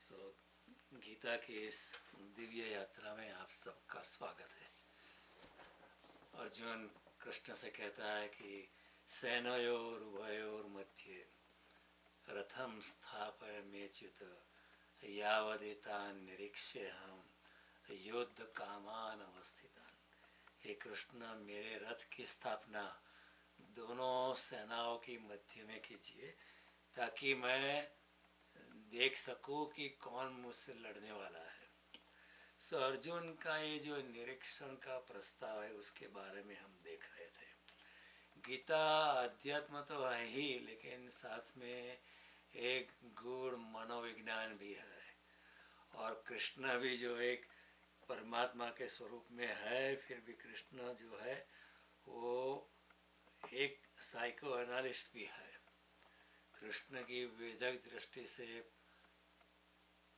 सो गीता की इस दिव्य यात्रा में आप सबका स्वागत है। अर्जुन कृष्ण से कहता है कि सेनयोर उभयोर मध्ये रथम स्थापयाम्यच्युत यावदेतान् निरीक्ष्यहम् युद्ध कामान अवस्थितान्। हे कृष्ण, मेरे रथ की स्थापना दोनों सेनाओं की मध्य में कीजिए ताकि मैं देख सकूं कि कौन मुझसे लड़ने वाला है। सो अर्जुन का ये जो निरीक्षण का प्रस्ताव है उसके बारे में हम देख रहे थे। गीता अध्यात्म तो है ही, लेकिन साथ में एक गूढ़ मनोविज्ञान भी है। और कृष्ण भी जो एक परमात्मा के स्वरूप में है, फिर भी कृष्ण जो है वो एक साइको एनालिस्ट भी है। कृष्ण की वेदक दृष्टि से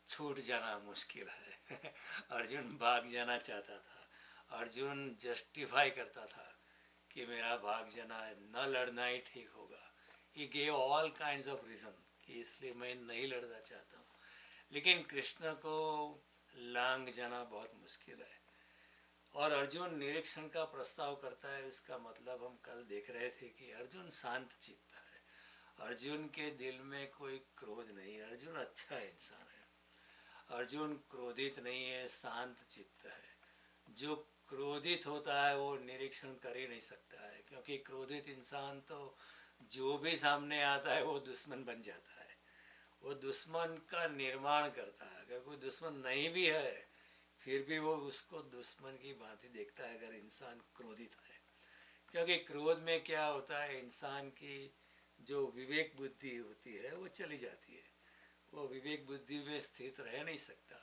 छूट जाना मुश्किल है। अर्जुन भाग जाना चाहता था। अर्जुन जस्टिफाई करता था कि मेरा भाग जाना है, न लड़ना ही ठीक होगा। He gave all kinds of reason कि इसलिए मैं नहीं लड़ना चाहता हूँ। लेकिन कृष्ण को लांग जाना बहुत मुश्किल है। और अर्जुन निरीक्षण का प्रस्ताव करता है। इसका मतलब हम कल देख रहे थे कि अर्जुन शांत चित्त है। अर्जुन के दिल में कोई क्रोध नहीं है। अर्जुन अच्छा इंसान है। अर्जुन क्रोधित नहीं है, शांत चित्त है। जो क्रोधित होता है वो निरीक्षण कर ही नहीं सकता है, क्योंकि क्रोधित इंसान तो जो भी सामने आता है वो दुश्मन बन जाता है। वो दुश्मन का निर्माण करता है। अगर कोई दुश्मन नहीं भी है फिर भी वो उसको दुश्मन की भांति देखता है अगर इंसान क्रोधित है। क्योंकि क्रोध में क्या होता है, इंसान की जो विवेक बुद्धि होती है वो चली जाती है। वो विवेक बुद्धि में स्थित रह नहीं सकता।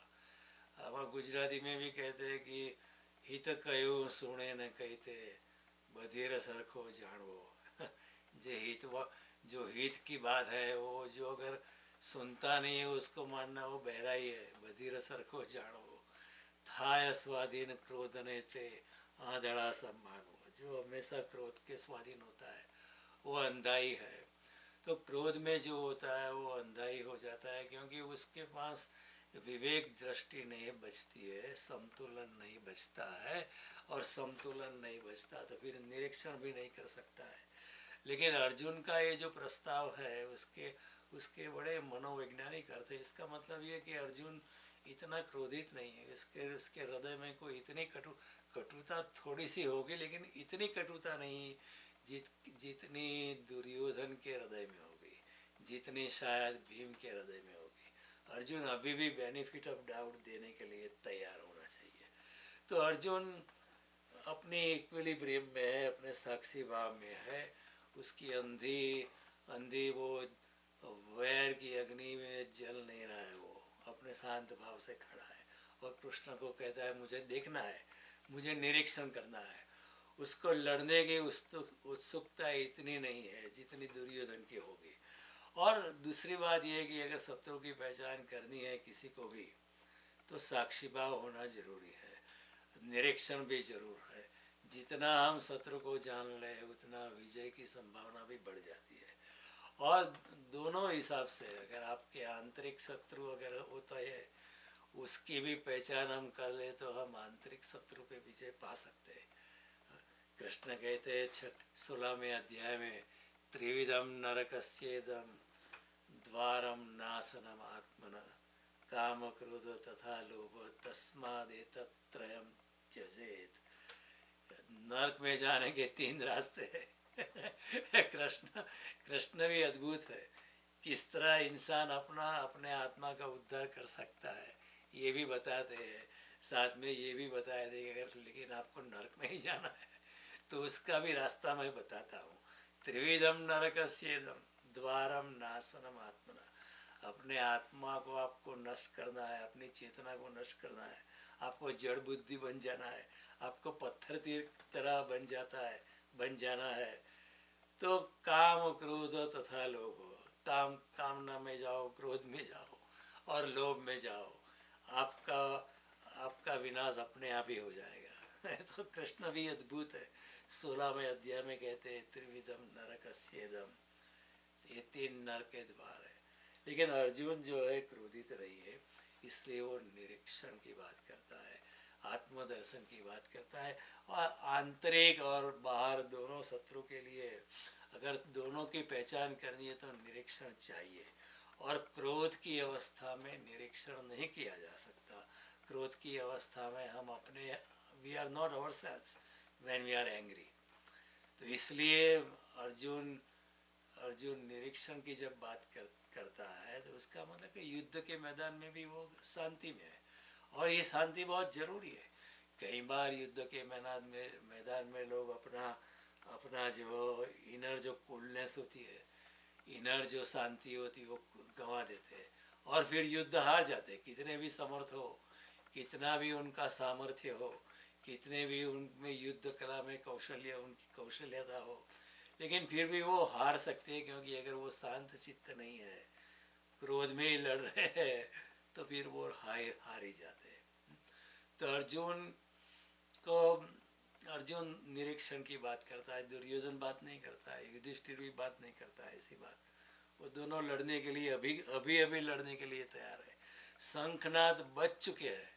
अब गुजराती में भी कहते हैं कि हित कयो सुने न कहते बधीर सरखो जानवो। जो हित की बात है वो जो अगर सुनता नहीं है उसको मानना वो बहरा ही है। बधीर सरखो जानवो थाय स्वाधीन क्रोध ने ते आंधड़ा सब मानवो। जो हमेशा क्रोध के स्वाधीन होता है वो अंधा ही है। तो क्रोध में जो होता है वो अंधा ही हो जाता है, क्योंकि उसके पास विवेक दृष्टि नहीं बचती है, संतुलन नहीं बचता है। और संतुलन नहीं बचता तो फिर निरीक्षण भी नहीं कर सकता है। लेकिन अर्जुन का ये जो प्रस्ताव है उसके बड़े मनोवैज्ञानिक अर्थ है। इसका मतलब ये कि अर्जुन इतना क्रोधित नहीं है। उसके हृदय में कोई इतनी कटुता थोड़ी सी होगी, लेकिन इतनी कटुता नहीं जितनी दुर्योधन के हृदय में होगी, जितनी शायद भीम के हृदय में होगी। अर्जुन अभी भी बेनिफिट ऑफ डाउट देने के लिए तैयार होना चाहिए। तो अर्जुन अपनी इक्विलिब्रियम में है, अपने साक्षी भाव में है। उसकी अंधी वो वैर की अग्नि में जल नहीं रहा है। वो अपने शांत भाव से खड़ा है और कृष्ण को कहता है मुझे देखना है, मुझे निरीक्षण करना है। उसको लड़ने की उत्सुकता इतनी नहीं है जितनी दुर्योधन की होगी। और दूसरी बात यह है कि अगर शत्रु की पहचान करनी है किसी को भी तो साक्षी भाव होना जरूरी है, निरीक्षण भी जरूर है। जितना हम शत्रु को जान लें उतना विजय की संभावना भी बढ़ जाती है। और दोनों हिसाब से अगर आपके आंतरिक शत्रु अगर होता है उसकी भी पहचान हम कर ले तो हम आंतरिक शत्रु पे विजय पा सकते हैं। कृष्ण कहते हैं 16वें अध्याय में त्रिविधम नरकस्येदम द्वारम नाशनम आत्मन काम क्रोध तथा लोभ तस्मादेतत्रयम त्यजेत। नरक में जाने के 3 रास्ते हैं। कृष्ण भी अद्भुत है। किस तरह इंसान अपने आत्मा का उद्धार कर सकता है ये भी बताते हैं। साथ में ये भी बताया थे कि अगर लेकिन आपको नरक में ही जाना है तो उसका भी रास्ता मैं बताता हूँ। त्रिविधम नरकस्येदम द्वारम नाशनम आत्मना। अपने आत्मा को आपको नष्ट करना है, अपनी चेतना को नष्ट करना है, आपको जड़ बुद्धि बन जाना है, आपको पत्थर की तरह बन जाना है। तो काम क्रोध तथा लोभ, कामना में जाओ, क्रोध में जाओ और लोभ में जाओ, आपका विनाश अपने आप ही हो जाएगा। तो कृष्ण भी अद्भुत है। 16वें अध्याय में कहते हैं त्रिविधम नरकस्येदम, ये 3 नरक के द्वार है। लेकिन अर्जुन जो है क्रोधित नहीं है। इसलिए वो निरीक्षण की बात करता है, आत्मदर्शन की बात करता है। और आंतरिक और बाहर दोनों शत्रु के लिए अगर दोनों की पहचान करनी है तो निरीक्षण चाहिए। और क्रोध की अवस्था में निरीक्षण नहीं किया जा सकता। क्रोध की अवस्था में हम अपने we are not ourselves when we are angry. तो इसलिए अर्जुन अर्जुन निरीक्षण की जब बात करता है तो उसका मतलब कि युद्ध के मैदान में भी वो शांति में है, और ये शांति बहुत ज़रूरी है। कई बार युद्ध के मैदान में लोग अपना अपना जो इनर जो कूलनेस होती है, इनर जो शांति होती है वो गंवा देते हैं और फिर युद्ध हार जाते हैं। कितने भी समर्थ हो, कितना भी उनका सामर्थ्य हो, कितने भी उनमें युद्ध कला में उनकी कौशल्यता हो, लेकिन फिर भी वो हार सकते हैं, क्योंकि अगर वो शांत चित्त नहीं है, क्रोध में ही लड़ रहे हैं, तो फिर वो हार ही जाते हैं। तो को अर्जुन निरीक्षण की बात करता है, दुर्योधन बात नहीं करता है, युधिष्ठिर भी बात नहीं करता है ऐसी बात। वो दोनों लड़ने के लिए अभी लड़ने के लिए तैयार है। शंखनाद बच चुके हैं।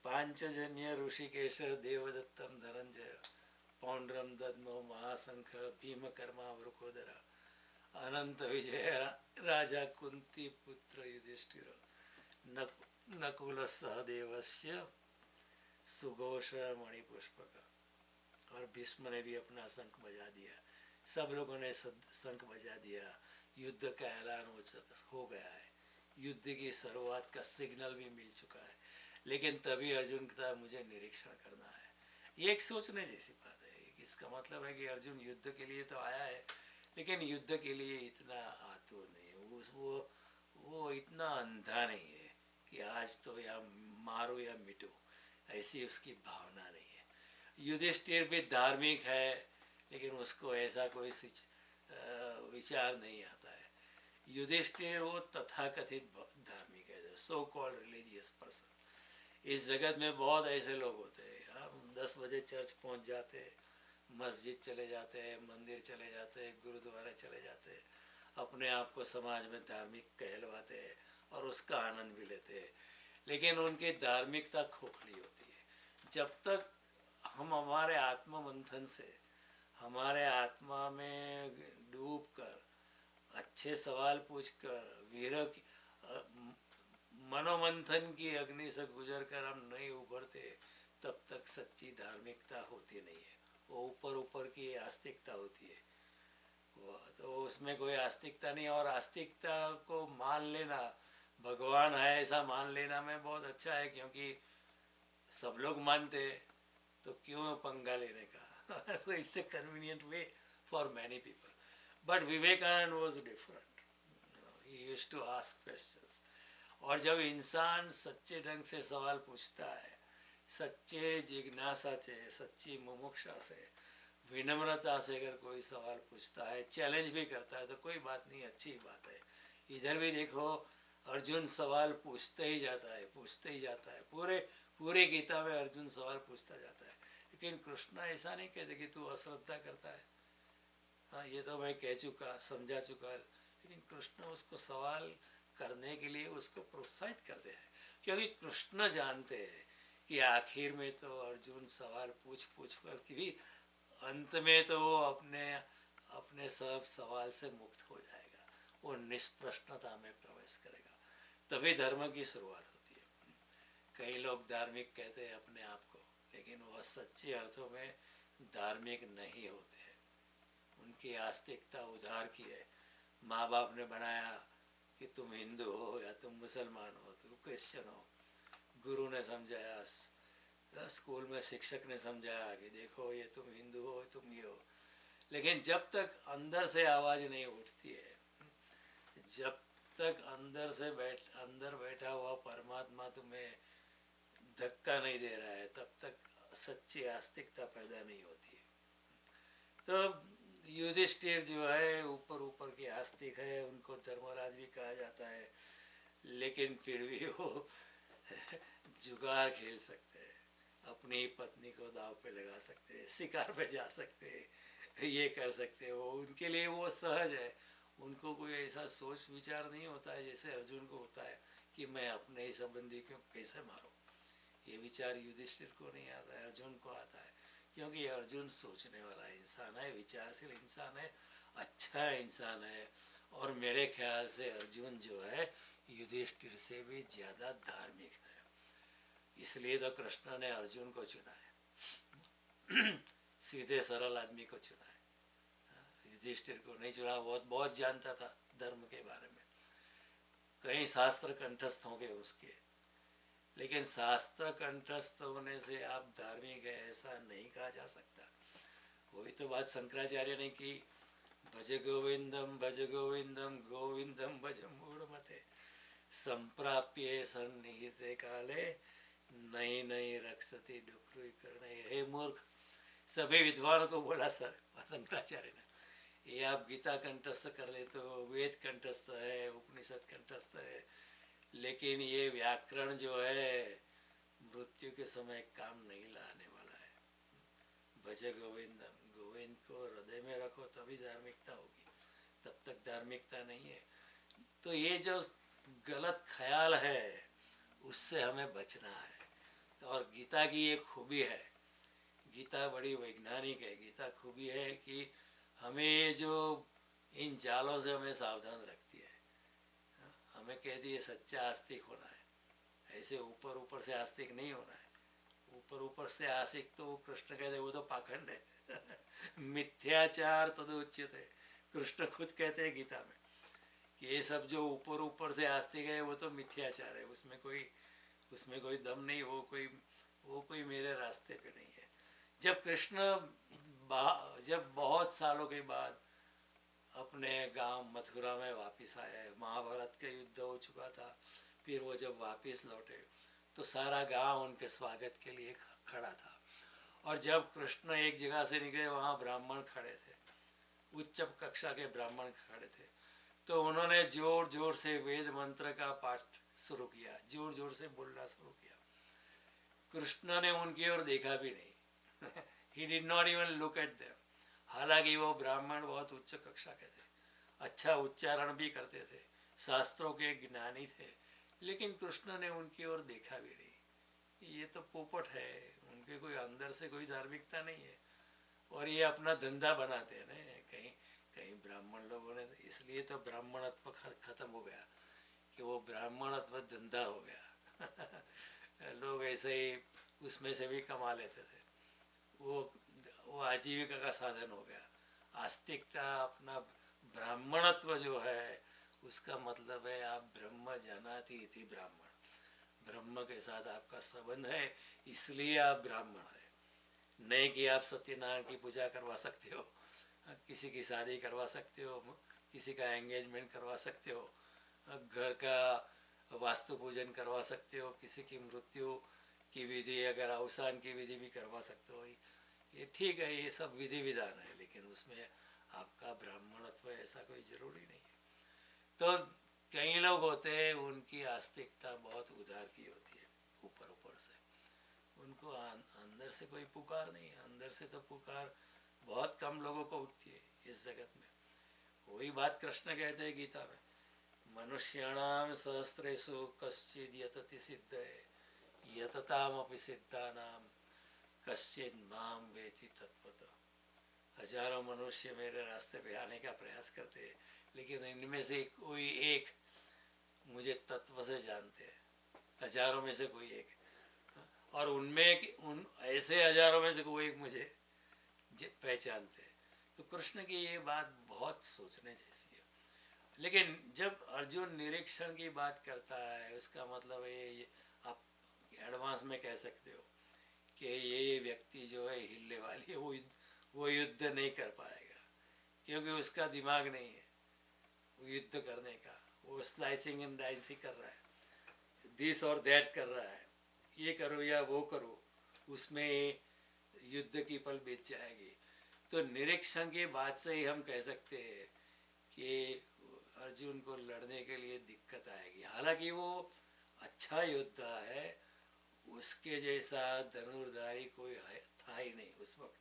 पांचजन्य ऋषिकेश देवदत्तम धनंजय पौंड्रम दद्मो महाशंख भीमकर्मा वृकोदरा अनंत विजय राजा कुंती पुत्र युधिष्ठिर नकुल सहदेवस्य सुघोष मणिपुष्पक। और भीष्म ने भी अपना शंख बजा दिया, सब लोगों ने शंख बजा दिया, युद्ध का ऐलान हो गया है, युद्ध की शुरुआत का सिग्नल भी मिल चुका है। लेकिन तभी अर्जुन का मुझे निरीक्षण करना है। ये एक सोचने जैसी बात है। इसका मतलब है कि अर्जुन युद्ध के लिए तो आया है, लेकिन युद्ध के लिए इतना आतुर नहीं है, वो इतना अंधा नहीं है कि आज तो या मारो या मिटो, ऐसी उसकी भावना नहीं है। युधिष्ठिर भी धार्मिक है, लेकिन उसको ऐसा कोई विचार नहीं आता है। युधिष्ठिर वो तथाकथित धार्मिक है, सो कॉल्ड रिलीजियस पर्सन। इस जगत में बहुत ऐसे लोग होते हैं, हम 10 बजे चर्च पहुंच जाते हैं, मस्जिद चले जाते हैं, मंदिर चले जाते हैं, गुरुद्वारा चले जाते हैं, अपने आप को समाज में धार्मिक कहलवाते हैं और उसका आनंद भी लेते हैं, लेकिन उनकी धार्मिकता खोखली होती है। जब तक हम हमारे आत्म मंथन से, हमारे आत्मा में डूब कर, अच्छे सवाल पूछकर, वीर की मनोमंथन की अग्नि से गुजर कर हम नहीं उभरते, तब तक सच्ची धार्मिकता होती नहीं है। वो ऊपर ऊपर की आस्तिकता होती है, तो उसमें कोई आस्तिकता नहीं। और आस्तिकता को मान लेना, भगवान है ऐसा मान लेना में बहुत अच्छा है, क्योंकि सब लोग मानते, तो क्यों पंगा लेने का। So it's a convenient way for many people. But Vivekananda was different, he used to ask questions. और जब इंसान सच्चे ढंग से सवाल पूछता है, सच्चे जिज्ञासा से, सच्ची मुमुक्षा से, विनम्रता से अगर कोई सवाल पूछता है, चैलेंज भी करता है, तो कोई बात नहीं, अच्छी बात है। इधर भी देखो, अर्जुन सवाल पूछते ही जाता है, पूछते ही जाता है, पूरे गीता में अर्जुन सवाल पूछता जाता है। लेकिन कृष्ण ऐसा नहीं कहते कि तू अश्रद्धा करता है, हाँ ये तो मैं कह चुका, समझा चुका। लेकिन कृष्ण उसको सवाल करने के लिए उसको प्रोत्साहित करते हैं, क्योंकि कृष्ण जानते हैं कि आखिर में तो अर्जुन सवाल पूछ कर भी अंत में तो वो अपने सब सवाल से मुक्त हो जाएगा, वो निष्प्रश्नता में प्रवेश करेगा, तभी धर्म की शुरुआत होती है। कई लोग धार्मिक कहते हैं अपने आप को, लेकिन वह सच्चे अर्थों में धार्मिक नहीं होते हैं। उनकी आस्तिकता उधार की है। माँ बाप ने बनाया कि तुम हिंदू हो या तुम मुसलमान हो, तुम क्रिश्चियन हो, गुरु ने समझाया, स्कूल में शिक्षक ने समझाया कि देखो ये तुम हिंदू हो, तुम ये हो, लेकिन जब तक अंदर से आवाज़ नहीं उठती है, जब तक अंदर बैठा हुआ परमात्मा तुम्हें धक्का नहीं दे रहा है, तब तक सच्ची आस्तिकता पैदा नहीं होती है। तो युधिष्ठिर जो है ऊपर की आस्तिक है, उनको धर्मराज भी कहा जाता है, लेकिन फिर भी वो जुगार खेल सकते हैं, अपनी पत्नी को दाव पे लगा सकते हैं, शिकार पे जा सकते हैं, ये कर सकते हैं। वो उनके लिए वो सहज है, उनको कोई ऐसा सोच विचार नहीं होता है जैसे अर्जुन को होता है कि मैं अपने ही संबंधी को कैसे मारूं। ये विचार युधिष्ठिर को नहीं आता है, अर्जुन को आता है, क्योंकि अर्जुन सोचने वाला इंसान है, विचारशील इंसान है, अच्छा इंसान है। और मेरे ख्याल से अर्जुन जो है युधिष्ठिर से भी ज़्यादा धार्मिक है, इसलिए तो कृष्ण ने अर्जुन को चुना है। सीधे सरल आदमी को चुना है, युधिष्ठिर को नहीं चुना। बहुत बहुत जानता था धर्म के बारे में, कई शास्त्र कंठस्थ हो गए उसके, लेकिन शास्त्र कंठस्थ होने से आप धार्मिक है ऐसा नहीं कहा जा सकता। वही तो बात शंकराचार्य ने की, भज गोविंदम गोविंदम भज मूढ़मते, संप्राप्य सन्निहिते काले नई नई रक्षति डुक्रुई करणे। हे मूर्ख, सभी विद्वानों को बोला सर शंकराचार्य ने, ये आप गीता कंठस्थ कर ले तो वेद कंठस्थ है, उपनिषद कंठस्थ है, लेकिन ये व्याकरण जो है मृत्यु के समय काम नहीं लाने वाला है। भज गोविंदम, गोविंद को हृदय में रखो तभी धार्मिकता होगी, तब तक धार्मिकता नहीं है। तो ये जो गलत ख्याल है उससे हमें बचना है। और गीता की एक खूबी है, गीता बड़ी वैज्ञानिक है, गीता खूबी है कि हमें ये जो इन जालों से हमें सावधान रखती है। हमें कहती है सच्चा आस्तिक होना है, ऐसे ऊपर ऊपर से आस्तिक नहीं होना है। ऊपर ऊपर से आस्तिक तो कृष्ण कहते वो तो पाखंड है। मिथ्याचार तदुच्यते, कृष्ण खुद कहते हैं गीता में कि ये सब जो ऊपर ऊपर से आस्तिक है वो तो मिथ्याचार है, उसमें कोई दम नहीं, वो कोई मेरे रास्ते पे नहीं है। जब कृष्ण जब बहुत सालों के बाद अपने गांव मथुरा में वापस आए, महाभारत का युद्ध हो चुका था, फिर वो जब वापस लौटे तो सारा गांव उनके स्वागत के लिए खड़ा था। और जब कृष्ण एक जगह से निकले वहाँ ब्राह्मण खड़े थे, उच्च कक्षा के ब्राह्मण खड़े थे, तो उन्होंने जोर जोर से वेद मंत्र का पाठ शुरू किया, जोर जोर से बोलना शुरू किया। कृष्ण ने उनकी ओर देखा भी नहीं। He did not even look at them। हालांकि वो ब्राह्मण बहुत उच्च कक्षा के थे, अच्छा उच्चारण भी करते थे, शास्त्रों के ज्ञानी थे, लेकिन कृष्ण ने उनकी ओर देखा भी नहीं। ये तो पोपट है, उनके कोई अंदर से कोई धार्मिकता नहीं है, और ये अपना धंधा बनाते हैं ना। कहीं कहीं ब्राह्मण लोगों ने, इसलिए तो ब्राह्मणत्व खत्म हो गया कि वो ब्राह्मणत्व धंधा हो गया। लोग ऐसे ही उसमें से भी कमा लेते थे, वो आजीविका का साधन हो गया। आस्तिकता, अपना ब्राह्मणत्व जो है उसका मतलब है आप ब्रह्म जानाति इति ब्राह्मण, ब्रह्म के साथ आपका संबंध है इसलिए आप ब्राह्मण है। नहीं कि आप सत्यनारायण की पूजा करवा सकते हो, किसी की शादी करवा सकते हो, किसी का एंगेजमेंट करवा सकते हो, घर का वास्तु पूजन करवा सकते हो, किसी की मृत्यु की विधि अगर अवसान की विधि भी करवा सकते हो। ये ठीक है, ये सब विधि विधान है, लेकिन उसमें आपका ब्राह्मणत्व ऐसा कोई जरूरी नहीं है। तो कई लोग होते हैं उनकी आस्तिकता बहुत उधार की होती है, ऊपर ऊपर से, उनको अंदर से कोई पुकार नहीं है। अंदर से तो पुकार बहुत कम लोगों को उठती है इस जगत में। वही बात कृष्ण कहते हैं गीता में, मनुष्याणाम सहस्रेषु कश्चिद यतति सिद्धये यततामपि सिद्धानाम कश्चिद माम वेति तत्वतः। हजारों मनुष्य मेरे रास्ते पे आने का प्रयास करते हैं, लेकिन इनमें से कोई एक मुझे तत्व से जानते हैं, हजारों में से कोई एक, और उन ऐसे हजारों में से कोई एक मुझे पहचानते हैं। तो कृष्ण की ये बात बहुत सोचने जैसी है। लेकिन जब अर्जुन निरीक्षण की बात करता है, उसका मतलब ये आप एडवांस में कह सकते हो कि ये व्यक्ति जो है हिलने वाली है, वो युद्ध नहीं कर पाएगा, क्योंकि उसका दिमाग नहीं है वो युद्ध करने का। वो स्लाइसिंग एंड डाइसिंग कर रहा है, दिस और दैट कर रहा है, ये करो या वो करो, उसमें युद्ध की पल बीत जाएगी। तो निरीक्षण की बात से ही हम कह सकते हैं कि अर्जुन को लड़ने के लिए दिक्कत आएगी। हालांकि वो अच्छा योद्धा है, उसके जैसा धनुर्धारी कोई था ही नहीं उस वक्त,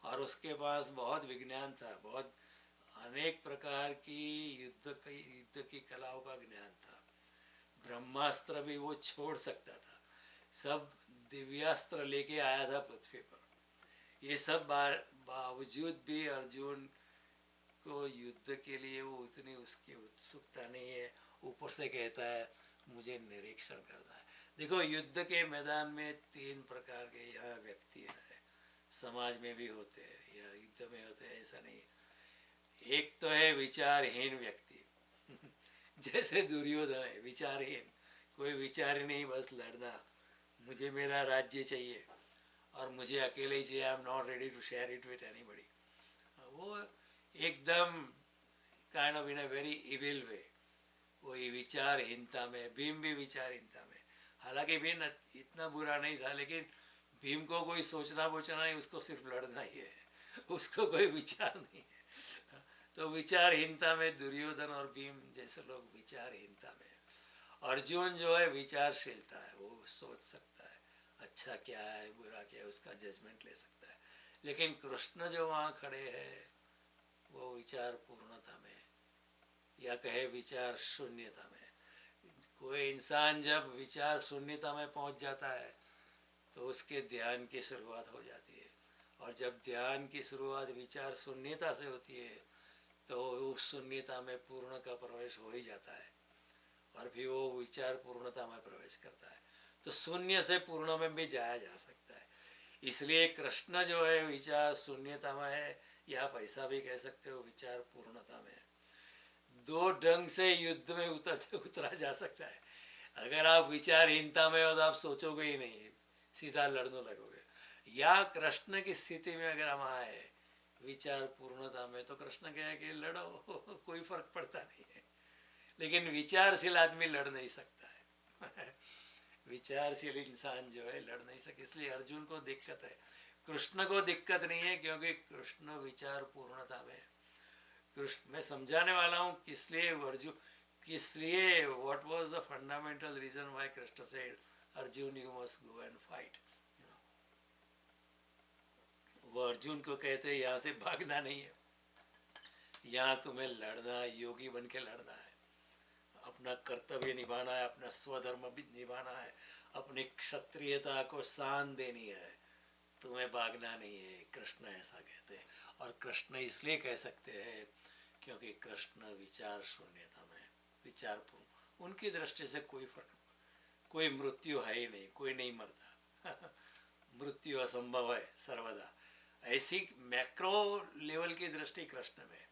और उसके पास बहुत विज्ञान था, बहुत अनेक प्रकार की युद्ध की कलाओं का ज्ञान था। ब्रह्मास्त्र भी वो छोड़ सकता था, सब दिव्यास्त्र लेके आया था पृथ्वी पर। ये सब बावजूद भी अर्जुन को युद्ध के लिए वो उतनी उसकी उत्सुकता नहीं है। ऊपर से कहता है मुझे निरीक्षण करना है। देखो, युद्ध के मैदान में 3 प्रकार के यहाँ व्यक्ति है, समाज में भी होते हैं या युद्ध में होते हैं, ऐसा नहीं है। एक तो है विचारहीन व्यक्ति जैसे दुर्योधन है, विचारहीन, कोई विचार ही नहीं, बस लड़ना, मुझे मेरा राज्य चाहिए और मुझे अकेले ही चाहिए, I am not ready to share it with anybody. वो एकदम kind of in a very evil way, वो विचारहीनता में, भीम भी विचारहीनता में। हालांकि भीम इतना बुरा नहीं था, लेकिन भीम को कोई सोचना बोचना नहीं, उसको सिर्फ लड़ना ही है, उसको कोई विचार नहीं है। तो विचारहीनता में दुर्योधन और भीम जैसे लोग विचारहीनता में। अर्जुन जो है विचारशीलता है, वो सोच सकता है अच्छा क्या है बुरा क्या है, उसका जजमेंट ले सकता है। लेकिन कृष्ण जो वहाँ खड़े हैं वो विचार पूर्णता में, या कहे विचार शून्यता में। कोई इंसान जब विचार शून्यता में पहुँच जाता है तो उसके ध्यान की शुरुआत हो जाती है, और जब ध्यान की शुरुआत विचार शून्यता से होती है तो उस शून्यता में पूर्ण का प्रवेश हो ही जाता है, और फिर वो विचार पूर्णता में प्रवेश करता है। तो शून्य से पूर्ण में भी जाया जा सकता है। इसलिए कृष्ण जो है विचार शून्यता में है, या आप ऐसा भी कह सकते हो विचार पूर्णता में है। 2 ढंग से युद्ध में उतरा जा सकता है। अगर आप विचारहीनता में हो तो आप सोचोगे ही नहीं, सीधा लड़ने लगोगे। या कृष्ण की स्थिति में अगर हम आए विचार पूर्णता में, तो कृष्ण कहे कि लड़ो कोई फर्क पड़ता नहीं है। लेकिन विचारशील आदमी लड़ नहीं सकता है विचारशील इंसान जो है लड़ नहीं सकता। इसलिए अर्जुन को दिक्कत है, कृष्ण को दिक्कत नहीं है, क्योंकि कृष्ण विचार पूर्णता में। कृष्ण मैं समझाने वाला हूँ किसलिए अर्जुन, किसलिए what was the fundamental reason why Krishna said Arjun you must go and fight. वो अर्जुन को कहते हैं यहाँ से भागना नहीं है, यहाँ तुम्हें लड़ना है, योगी बन के लड़ना है, अपना कर्तव्य निभाना है, अपना स्वधर्म भी निभाना है, अपनी क्षत्रियता को शान देनी है, तुम्हें भागना नहीं है। कृष्ण ऐसा कहते हैं, और कृष्ण इसलिए कह सकते हैं क्योंकि कृष्ण विचार शून्यता में, विचार पूर्ण, उनकी दृष्टि से कोई फर्क, कोई मृत्यु है ही नहीं, कोई नहीं मरता मृत्यु असंभव है सर्वदा। ऐसी मैक्रो लेवल की दृष्टि कृष्ण में,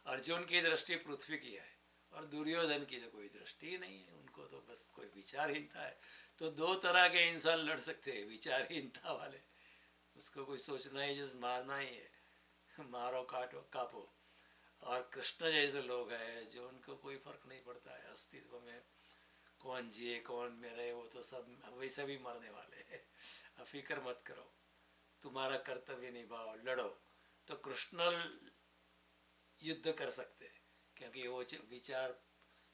अर्जुन की दृष्टि पृथ्वी की है, और दुर्योधन की तो कोई दृष्टि नहीं है, उनको तो बस कोई विचारहीनता है। तो 2 तरह के इंसान लड़ सकते हैं, विचारहीनता वाले, उसको कोई सोचना ही जिस मारना ही है, मारो काटो कापो। और कृष्ण जैसे लोग हैं जो उनको कोई फर्क नहीं पड़ता है अस्तित्व में, कौन जिए कौन मरे, वो तो सब वैसे भी मरने वाले हैं, फिक्र मत करो, तुम्हारा कर्तव्य निभाओ, लड़ो। तो कृष्ण युद्ध कर सकते हैं क्योंकि वो विचार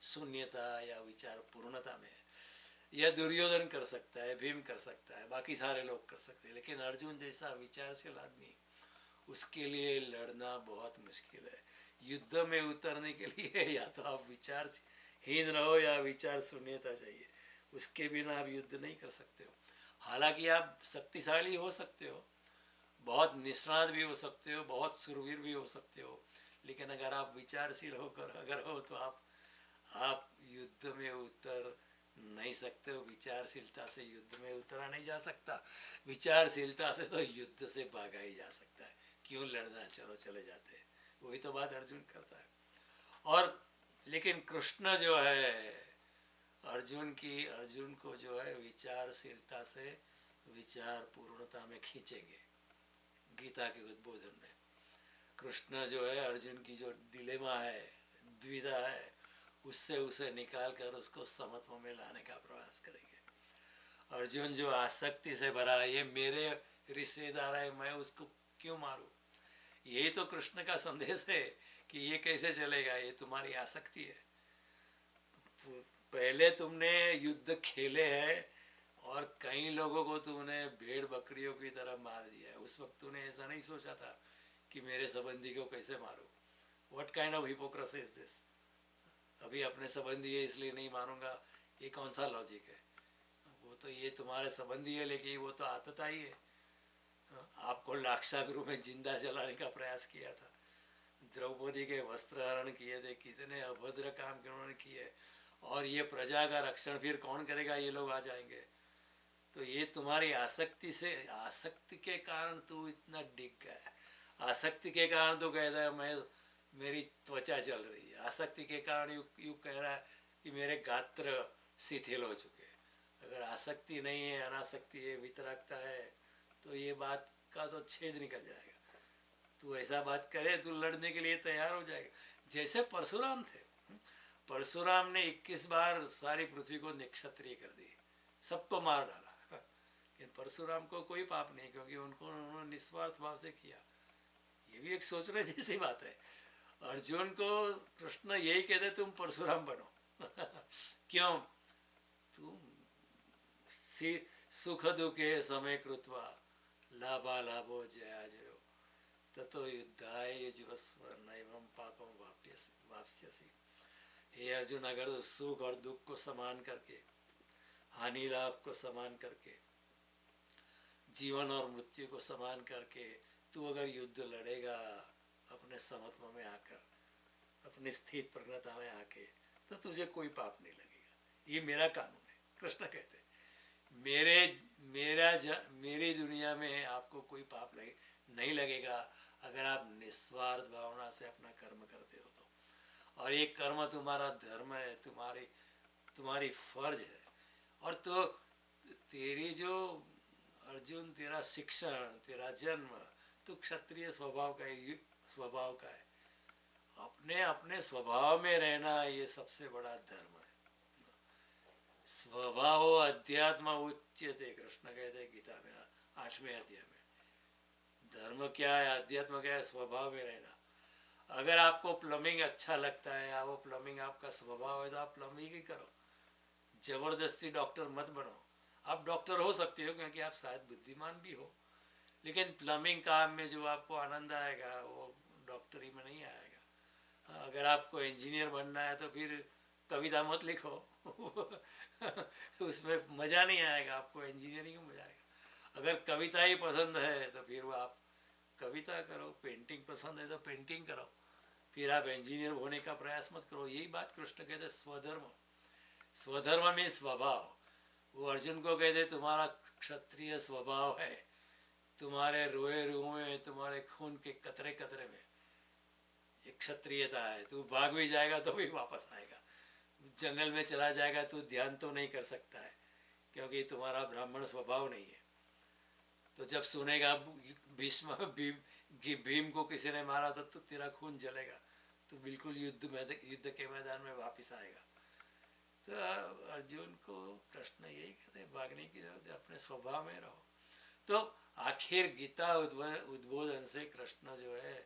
शून्यता या विचार पूर्णता में है। यह दुर्योधन कर सकता है, भीम कर सकता है, बाकी सारे लोग कर सकते हैं, लेकिन अर्जुन जैसा विचारशील आदमी, उसके लिए लड़ना बहुत मुश्किल है। युद्ध में उतरने के लिए या तो आप विचारहीन रहो या विचार शून्यता चाहिए, उसके बिना आप युद्ध नहीं कर सकते हो। हालांकि आप शक्तिशाली हो सकते हो, बहुत निष्णात भी हो सकते हो, बहुत सुरवीर भी हो सकते हो, लेकिन अगर आप विचारशील होकर अगर हो तो आप युद्ध में उतर नहीं सकते हो। विचारशीलता से युद्ध में उतरा नहीं जा सकता, विचारशीलता से तो युद्ध से भागा ही जा सकता है। क्यों लड़ना, चलो चले जाते हैं, वही तो बात अर्जुन करता है। और लेकिन कृष्ण जो है अर्जुन को जो है विचारशीलता से विचार पूर्णता में खींचेंगे। गीता के उद्बोधन में कृष्ण जो है अर्जुन की जो डिलेमा है, द्विधा है, उससे उसे निकाल कर उसको समत्व में लाने का प्रयास करेंगे। अर्जुन जो आसक्ति से भरा है, ये मेरे रिश्तेदार है, मैं उसको क्यों मारूं, यही तो कृष्ण का संदेश है कि ये कैसे चलेगा, ये तुम्हारी आसक्ति है। पहले तुमने युद्ध खेले हैं और कई लोगों को तुमने भेड़ बकरियों की तरह मार दिया है, उस वक्त तूने ऐसा नहीं सोचा था कि मेरे संबंधी को कैसे मारूं। What kind of hypocrisy is this. अभी अपने संबंधी है इसलिए नहीं मारूंगा, ये कौन सा लॉजिक है? वो तो ये तुम्हारे संबंधी है, लेकिन वो तो आतताई है। आपको लाक्षागृह में जिंदा जलाने का प्रयास किया था, द्रौपदी के वस्त्र हरण किए थे, कितने अभद्र काम उन्होंने किए, और ये प्रजा का रक्षण फिर कौन करेगा? ये लोग आ जाएंगे। तो ये तुम्हारी आसक्ति से, आसक्ति के कारण तू इतना डिग गया। आसक्ति के कारण तो कहता है मैं, मेरी त्वचा जल रही है। आसक्ति के कारण यू कह रहा है कि मेरे गात्र शिथिल हो चुके। अगर आसक्ति नहीं है, अनासक्ति है, वितरागता है, तो ये बात का तो छेद निकल जाएगा। तू ऐसा बात करे, तू लड़ने के लिए तैयार हो जाएगा। जैसे परशुराम थे, परशुराम ने 21 बार सारी पृथ्वी को निक्षत्रिय कर दी, सबको मार डाला, लेकिन परशुराम को कोई पाप नहीं, क्योंकि उन्होंने निस्वार्थ भाव से किया। ये भी एक सोचने जैसी बात है। अर्जुन को कृष्ण यही कहते तुम परशुराम बनो। क्यों? तुम सुख दुखे समय कृत्वा लाभा लाभो जया जयो ततो युद्धाय युज्वस्व नैवं पापम वाप्स्यसि। हे अर्जुन, अगर तो सुख और दुख को समान करके, हानि लाभ को समान करके, जीवन और मृत्यु को समान करके तू अगर युद्ध लड़ेगा अपने समत्व में आकर, अपनी स्थित प्रज्ञता में आके, तो तुझे कोई पाप नहीं लगेगा। ये मेरा कानून है। कृष्ण कहते मेरी दुनिया में आपको कोई पाप नहीं लगेगा अगर आप निस्वार्थ भावना से अपना कर्म करते हो तो। और ये कर्म तुम्हारा धर्म है, तुम्हारी फर्ज है। और तो तेरी जो अर्जुन, तेरा शिक्षण, तेरा जन्म, तो क्षत्रिय स्वभाव का है। अपने अपने स्वभाव में रहना ये सबसे बड़ा धर्म है। स्वभाव अध्यात्म उच्यते, कृष्ण कहते हैं गीता में 8वें अध्याय में। धर्म क्या है, अध्यात्म क्या है? स्वभाव में रहना। अगर आपको प्लम्बिंग अच्छा लगता है, वो प्लम्बिंग आपका स्वभाव है, तो आप प्लम्बिंग ही करो। जबरदस्ती डॉक्टर मत बनो। आप डॉक्टर हो सकते हो क्योंकि आप शायद बुद्धिमान भी हो, लेकिन प्लम्बिंग काम में जो आपको आनंद आएगा वो डॉक्टरी में नहीं आएगा। अगर आपको इंजीनियर बनना है तो फिर कविता मत लिखो। उसमें मज़ा नहीं आएगा, आपको इंजीनियरिंग में मज़ा आएगा। अगर कविता ही पसंद है तो फिर वो आप कविता करो, पेंटिंग पसंद है तो पेंटिंग करो, फिर आप इंजीनियर होने का प्रयास मत करो। यही बात कृष्ण कहते स्वधर्म। स्वधर्म में स्वभाव। वो अर्जुन को कहते तुम्हारा क्षत्रिय स्वभाव है, तुम्हारे रोए रुए में, तुम्हारे खून के कतरे कतरे में एक क्षत्रियता है। तू भाग भी जाएगा तो भी वापस आएगा, जंगल में चला जाएगा तो ध्यान तो नहीं कर सकता है क्योंकि तुम्हारा ब्राह्मण स्वभाव नहीं है। तो जब सुनेगा भीम को किसी ने मारा तो तेरा खून जलेगा, तो बिल्कुल युद्ध के मैदान में वापस आएगा। तो अर्जुन को कृष्ण यही कहते हैं भागने की जरूरत है, अपने स्वभाव में रहो। तो आखिर गीता उद्बोधन से कृष्ण जो है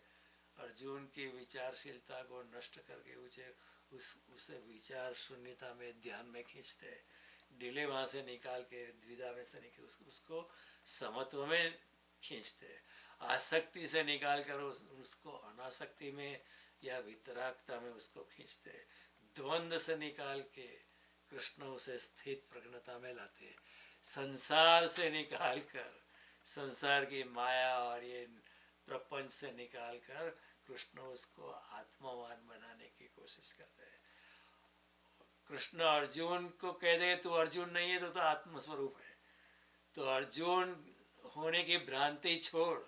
अर्जुन की विचारशीलता को नष्ट करके उसे विचार शून्यता में, ध्यान में खींचते, डिलेमा से निकाल के, द्विधा में से निकाल उसको समत्व में खींचते, आसक्ति से निकाल कर उसको अनासक्ति में या वितरागता में उसको खींचते, द्वंद्व से निकाल के कृष्ण उसे स्थित प्रज्ञता में लाते, संसार से निकाल कर, संसार की माया और ये प्रपंच से निकाल कर कृष्ण उसको आत्मवान बनाने की कोशिश करते हैं। कृष्ण अर्जुन को कह दे तो अर्जुन नहीं है तो आत्मस्वरूप है। तो अर्जुन होने की भ्रांति छोड़,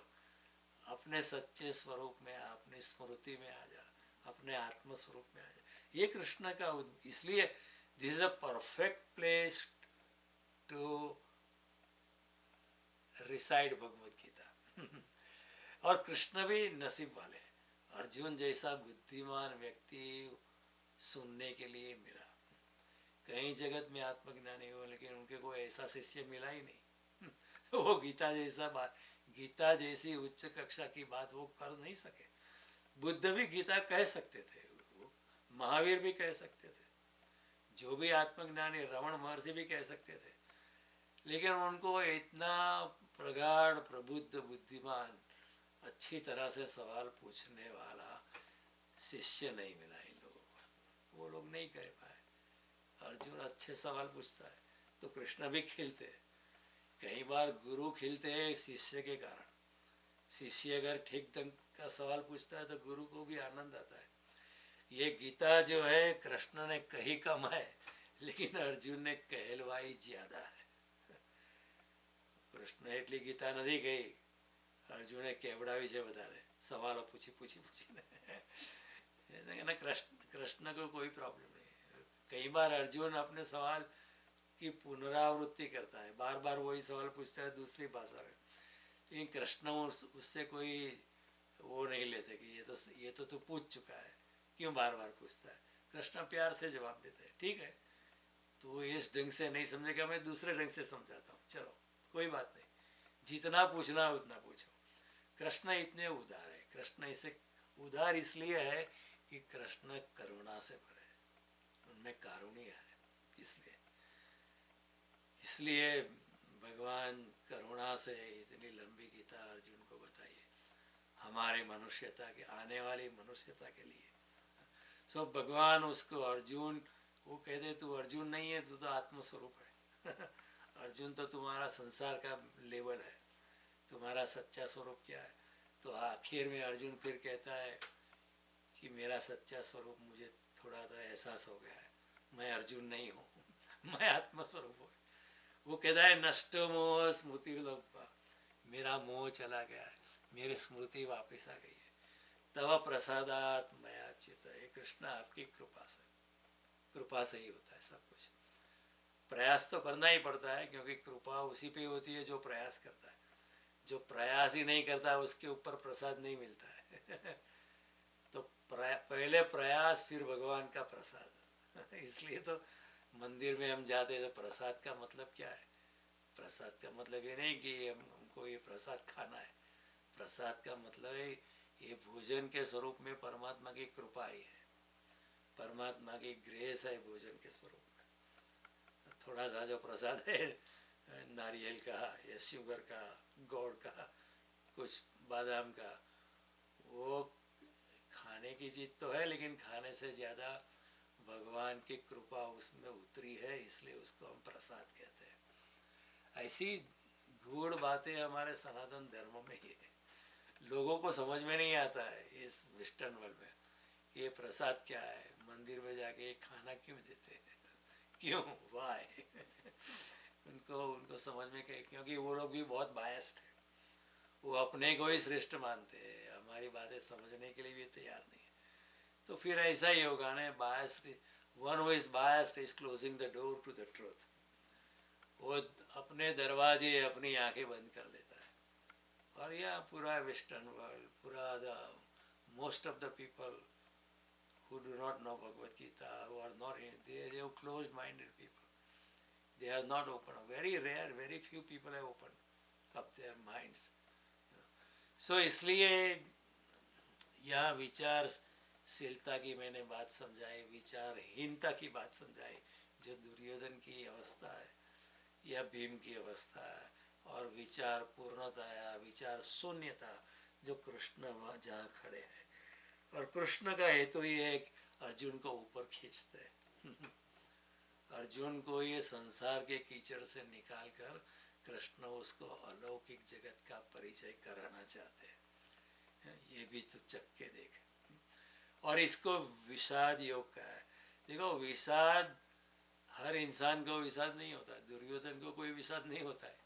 अपने सच्चे स्वरूप में, अपनी स्मृति में आ जा, अपने आत्मस्वरूप में आ जा। ये कृष्ण का इसलिए this is a perfect place to recite Bhagavad Gita. और कृष्ण भी नसीब वाले। अर्जुन जैसा बुद्धिमान व्यक्ति सुनने के लिए मिला। कई जगत में आत्मज्ञानी हो, लेकिन उनके कोई ऐसा शिष्य मिला ही नहीं। तो वो गीता जैसी उच्च कक्षा की बात वो कर नहीं सके। बुद्ध भी गीता कह सकते थे, महावीर भी कह सकते थे, जो भी आत्मज्ञानी रमण महर्षि भी कह सकते थे, लेकिन उनको इतना प्रगाढ़ प्रबुद्ध बुद्धिमान अच्छी तरह से सवाल पूछने वाला शिष्य नहीं मिला इन लोगों को। वो लोग नहीं कर पाए। अर्जुन अच्छे सवाल पूछता है। तो कृष्ण भी खिलते हैं। कई बार गुरु खिलते हैं शिष्य के कारण। शिष्य अगर ठीक ढंग का सवाल पूछता है तो गुरु को भी आनंद आता है। ये गीता जो है कृष्ण ने कही कम है, लेकिन अर्जुन ने कहलवाई ज्यादा है। कृष्ण એટલી ગીતા નથી કહી, અર્જુને કેવડાવી છે વધારે, સવાલો પૂછી પૂછી પૂછીને। कृष्ण को कोई प्रॉब्लम नहीं। कई बार अर्जुन अपने सवाल की पुनरावृत्ति करता है, बार बार वही सवाल पूछता है दूसरी भाषा में, लेकिन कृष्ण उससे कोई वो नहीं लेते कि ये तो तू पूछ चुका है, क्यों बार बार पूछता है। कृष्ण प्यार से जवाब देते हैं, ठीक है तो इस ढंग से नहीं समझेगा, मैं दूसरे ढंग से समझाता हूँ, चलो कोई बात नहीं, जितना पूछना है उतना पूछो। कृष्ण इतने उदार है। कृष्ण इसे उदार इसलिए है कि कृष्ण करुणा से भरे, उनमें कारुण्य है, इसलिए भगवान करुणा से इतनी लंबी गीता अर्जुन को बताइए, हमारे मनुष्यता के, आने वाली मनुष्यता के लिए। सो भगवान उसको अर्जुन, वो कहते तू अर्जुन नहीं है, तू तो आत्मस्वरूप है। अर्जुन तो तुम्हारा संसार का लेवल है, तुम्हारा सच्चा स्वरूप क्या है। तो आखिर में अर्जुन फिर कहता है कि मेरा सच्चा स्वरूप मुझे थोड़ा तो एहसास हो गया है, मैं अर्जुन नहीं हूँ, मैं आत्मस्वरूप हूँ। वो कहता है नष्टो मोह स्मृति लोपा, मेरा मोह चला गया है, मेरी स्मृति वापस आ गई है। तव प्रसादात मया चित, हे कृष्ण आपकी कृपा से, कृपा से ही होता है सब कुछ। प्रयास तो करना ही पड़ता है, क्योंकि कृपा उसी पे होती है जो प्रयास करता है। जो प्रयास ही नहीं करता उसके ऊपर प्रसाद नहीं मिलता है। तो पहले प्रयास फिर भगवान का प्रसाद। इसलिए तो मंदिर में हम जाते हैं तो प्रसाद का मतलब क्या है। प्रसाद का मतलब ये नहीं कि हमको ये प्रसाद खाना है। प्रसाद का मतलब है ये भोजन के स्वरूप में परमात्मा की कृपा ही है, परमात्मा की ग्रेस है भोजन के स्वरूप में। थोड़ा सा जो प्रसाद है नारियल का या शुगर का, गुड़ का, कुछ बादाम का, वो खाने की चीज़ तो है, लेकिन खाने से ज़्यादा भगवान की कृपा उसमें उतरी है, इसलिए उसको हम प्रसाद कहते हैं। ऐसी गूढ़ बातें हमारे सनातन धर्म में ही है, लोगों को समझ में नहीं आता है इस वेस्टर्न वर्ल्ड में। ये प्रसाद क्या है, मंदिर में जाके खाना क्यों देते हैं, क्यों, वाई। उनको समझ में, क्योंकि वो लोग भी बहुत बायस्ड है, वो अपने को ही श्रेष्ठ मानते हैं, हमारी बातें समझने के लिए भी तैयार नहीं है। तो फिर ऐसा ही होगा ना, biased, one who is biased is closing the door to the truth. वो अपने दरवाजे, अपनी आंखें बंद कर देता है। और यह पूरा वेस्टर्न वर्ल्ड, पूरा the most of the people who do not know Bhagavad Gita, who are not in, they are closed minded people, they are not open. Very rare, very few people have opened up their minds. So इसलिए यहाँ विचारशीलता की मैंने बात समझाई, विचारहीनता की बात समझाई, जो दुर्योधन की अवस्था है या भीम की अवस्था है, और विचार पूर्णता या विचार शून्यता जो कृष्ण वहाँ जहाँ खड़े हैं। और कृष्ण का हेतु ये है कि अर्जुन को ऊपर खींचते हैं। अर्जुन को ये संसार के कीचड़ से निकालकर कृष्ण उसको अलौकिक जगत का परिचय कराना चाहते हैं। ये भी तो चख के देख। और इसको विषाद योग का है। देखो, विषाद हर इंसान को विषाद नहीं होता। दुर्योधन को कोई विषाद नहीं होता है।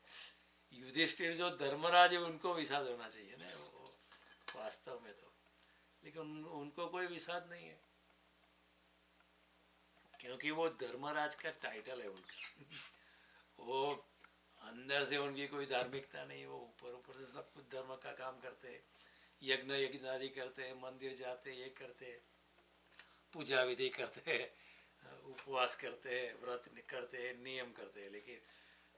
युधिष्ठिर जो धर्मराज है उनको विषाद होना चाहिए ना, वो वास्तव में तो, लेकिन उनको कोई विषाद नहीं है, क्योंकि वो धर्मराज का टाइटल है उनका। वो अंदर से उनकी कोई धार्मिकता नहीं, वो ऊपर से सब कुछ धर्म का काम करते हैं, यज्ञ आदि करते हैं, मंदिर जाते, ये करते, पूजा विधि करते, उपवास करते, व्रत करते, नियम करते, लेकिन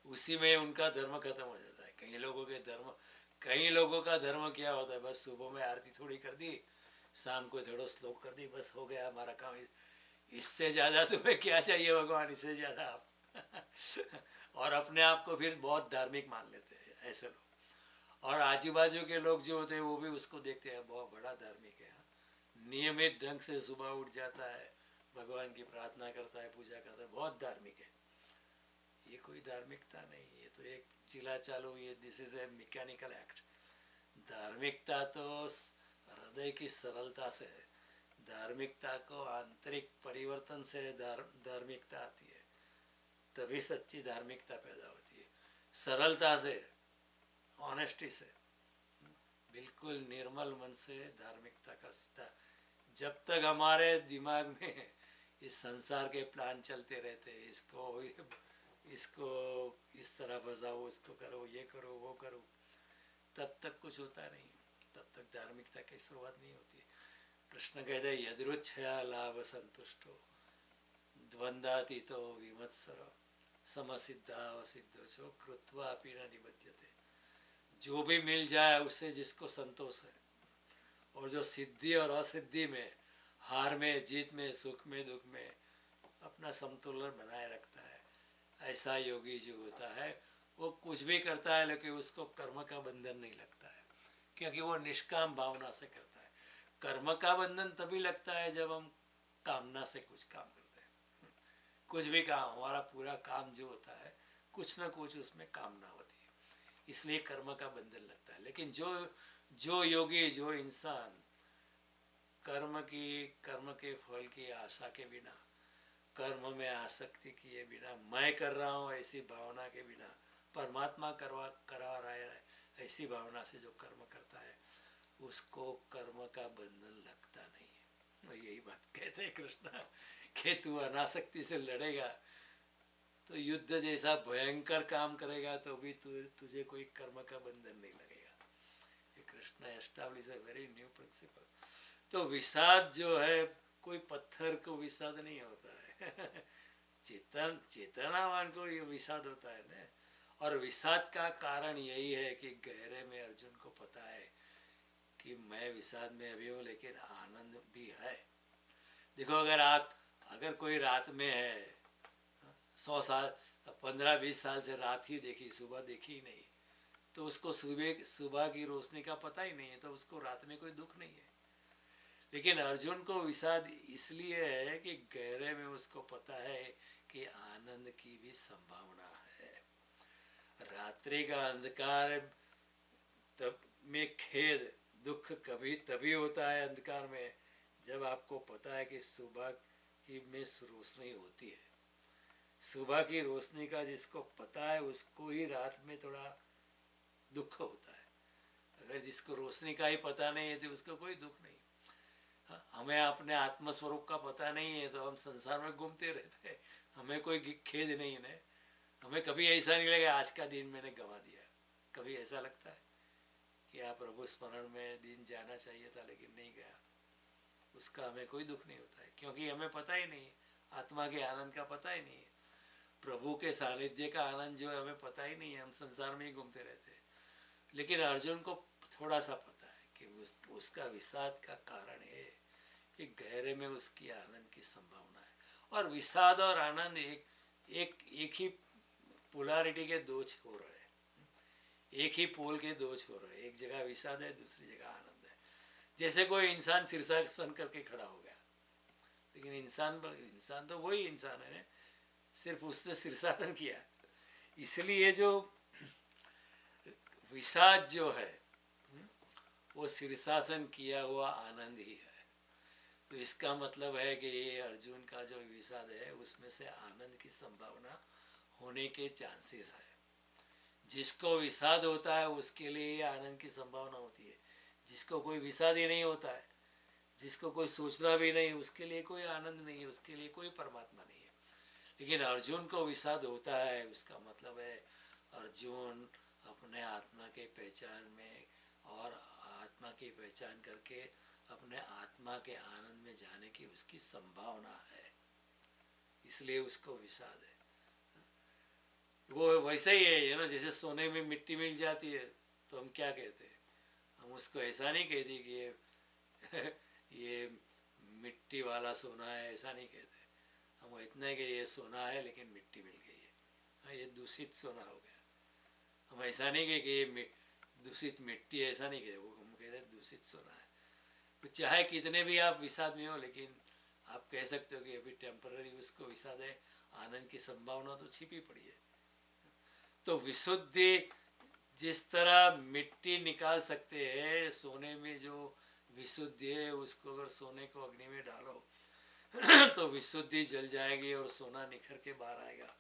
उसी में उनका धर्म खत्म हो जाता है। कई लोगों का धर्म क्या होता है, बस सुबह में आरती थोड़ी कर दी, शाम को थोड़ा श्लोक कर दी, बस हो गया हमारा काम। इससे ज़्यादा तुम्हें क्या चाहिए भगवान, इससे ज़्यादा आप। और अपने आप को फिर बहुत धार्मिक मान लेते हैं ऐसे लोग। और आजू बाजू के लोग जो होते हैं वो भी उसको देखते हैं बहुत बड़ा धार्मिक है, नियमित ढंग से सुबह उठ जाता है, भगवान की प्रार्थना करता है, पूजा करता है, बहुत धार्मिक है। ये कोई धार्मिकता नहीं, ये तो एक चिल्ला चालू, ये this is a mechanical act. धार्मिकता तो हृदय की सरलता से है, धार्मिकता को आंतरिक परिवर्तन से धार्मिकता आती है, तभी सच्ची धार्मिकता पैदा होती है। सरलता से, ऑनेस्टी से, बिल्कुल निर्मल मन से धार्मिकता का सीधा। जब तक हमारे दिमाग में इस संसार के प्लान चलते रहते, इसको इस तरह फंसाओ, इसको करो, ये करो, वो करो, तब तक कुछ होता नहीं, तब तक धार्मिकता की शुरुआत नहीं होती। कृष्ण कहते हैं यदृच्छया लाभ संतुष्टो द्वंद्वातीतो विमत्सर समसिद्धावसिद्धो चो कृत्वा अपि न निबध्यते। जो भी मिल जाए उससे जिसको संतोष है, और जो सिद्धि और असिद्धि में, हार में, जीत में, सुख में, दुख में अपना संतुलन बनाए रखता है, ऐसा योगी जो होता है वो कुछ भी करता है लेकिन उसको कर्म का बंधन नहीं लगता है, क्योंकि वो निष्काम भावना से करता है। कर्म का बंधन तभी लगता है जब हम कामना से कुछ काम करते हैं। कुछ भी काम, हमारा पूरा काम जो होता है कुछ ना कुछ उसमें कामना होती है, इसलिए कर्म का बंधन लगता है। लेकिन जो योगी, जो इंसान कर्म के फल की आशा के बिना, कर्म में आसक्ति किए बिना, मैं कर रहा हूँ ऐसी भावना के बिना, परमात्मा करा रहा है ऐसी भावना से जो कर्म करता है, उसको कर्म का बंधन लगता नहीं है। तो यही बात कहते हैं कृष्ण कि तू अनासक्ति से लड़ेगा तो युद्ध जैसा भयंकर काम करेगा तो भी तुझे कोई कर्म का बंधन नहीं लगेगा। ये Krishna establish a very new principle. तो विषाद जो है, कोई पत्थर को विषाद नहीं होता है चेतनावान को ये विषाद होता है ना। और विषाद का कारण यही है कि गहरे में अर्जुन को पता है कि मैं विषाद में अभी हूँ लेकिन आनंद भी है। देखो, अगर कोई रात में है, 100 साल 15-20 साल से रात ही देखी, सुबह देखी ही नहीं, तो उसको सुबह की रोशनी का पता ही नहीं है, तो उसको रात में कोई दुख नहीं है। लेकिन अर्जुन को विषाद इसलिए है कि गहरे में उसको पता है कि आनंद की भी संभावना है। रात्रि का अंधकार तब में खेद, दुख कभी तभी होता है अंधकार में जब आपको पता है कि सुबह की में रोशनी होती है। सुबह की रोशनी का जिसको पता है उसको ही रात में थोड़ा दुख होता है। अगर जिसको रोशनी का ही पता नहीं है तो उसको कोई दुख नहीं। हमें अपने आत्मस्वरूप का पता नहीं है तो हम संसार में घूमते रहते हैं, हमें कोई खेद नहीं है। हमें कभी ऐसा नहीं लगेगा आज का दिन मैंने गंवा दिया। कभी ऐसा लगता है कि आप प्रभु स्मरण में दिन जाना चाहिए था लेकिन नहीं गया, उसका हमें कोई दुख नहीं होता है, क्योंकि हमें पता ही नहीं है, आत्मा के आनंद का पता ही नहीं है, प्रभु के सानिध्य का आनंद जो है हमें पता ही नहीं है, हम संसार में ही घूमते रहते हैं। लेकिन अर्जुन को थोड़ा सा पता है कि उसका विषाद का कारण है कि गहरे में उसकी आनंद की संभावना है। और विषाद और आनंद एक ही पोलैरिटी के दो छोर है, एक ही पोल के दो छोर है। एक जगह विषाद है, दूसरी जगह आनंद है। जैसे कोई इंसान शीर्षासन करके खड़ा हो गया, लेकिन इंसान तो वही इंसान है, सिर्फ उसने शीर्षासन किया, इसलिए जो विषाद जो है वो शीर्षासन किया हुआ आनंद ही है। तो इसका मतलब है कि ये अर्जुन का जो विषाद है उसमें से आनंद की संभावना होने के चांसेस है। जिसको विषाद होता है उसके लिए आनंद की संभावना होती है, जिसको कोई विषाद ही नहीं होता है, जिसको कोई सोचना भी नहीं, उसके लिए कोई आनंद नहीं है, उसके लिए कोई परमात्मा नहीं है। लेकिन अर्जुन को विषाद होता है, उसका मतलब है अर्जुन अपने आत्मा के पहचान में और आत्मा की पहचान करके अपने आत्मा के आनंद में जाने की उसकी संभावना है, इसलिए उसको विषाद है। वो वैसे ही है ना, जैसे सोने में मिट्टी मिल जाती है तो हम क्या कहते हैं, हम उसको ऐसा नहीं कहते कि ये मिट्टी वाला सोना है, ऐसा नहीं कहते। हम इतना है कि ये सोना है लेकिन मिट्टी मिल गई है, हाँ ये दूषित सोना हो गया। हम ऐसा नहीं कहे कि ये दूषित मिट्टी है, ऐसा नहीं कहते, वो हम कहते हैं दूषित सोना है। तो चाहे कितने भी आप विषाद में हो, लेकिन आप कह सकते हो कि अभी टेम्पररी उसको विषाद है, आनंद की संभावना तो छिपी पड़ी है, तो विशुद्धि जिस तरह मिट्टी निकाल सकते हैं, सोने में जो विशुद्धि है उसको अगर सोने को अग्नि में डालो तो विशुद्धि जल जाएगी और सोना निखर के बाहर आएगा।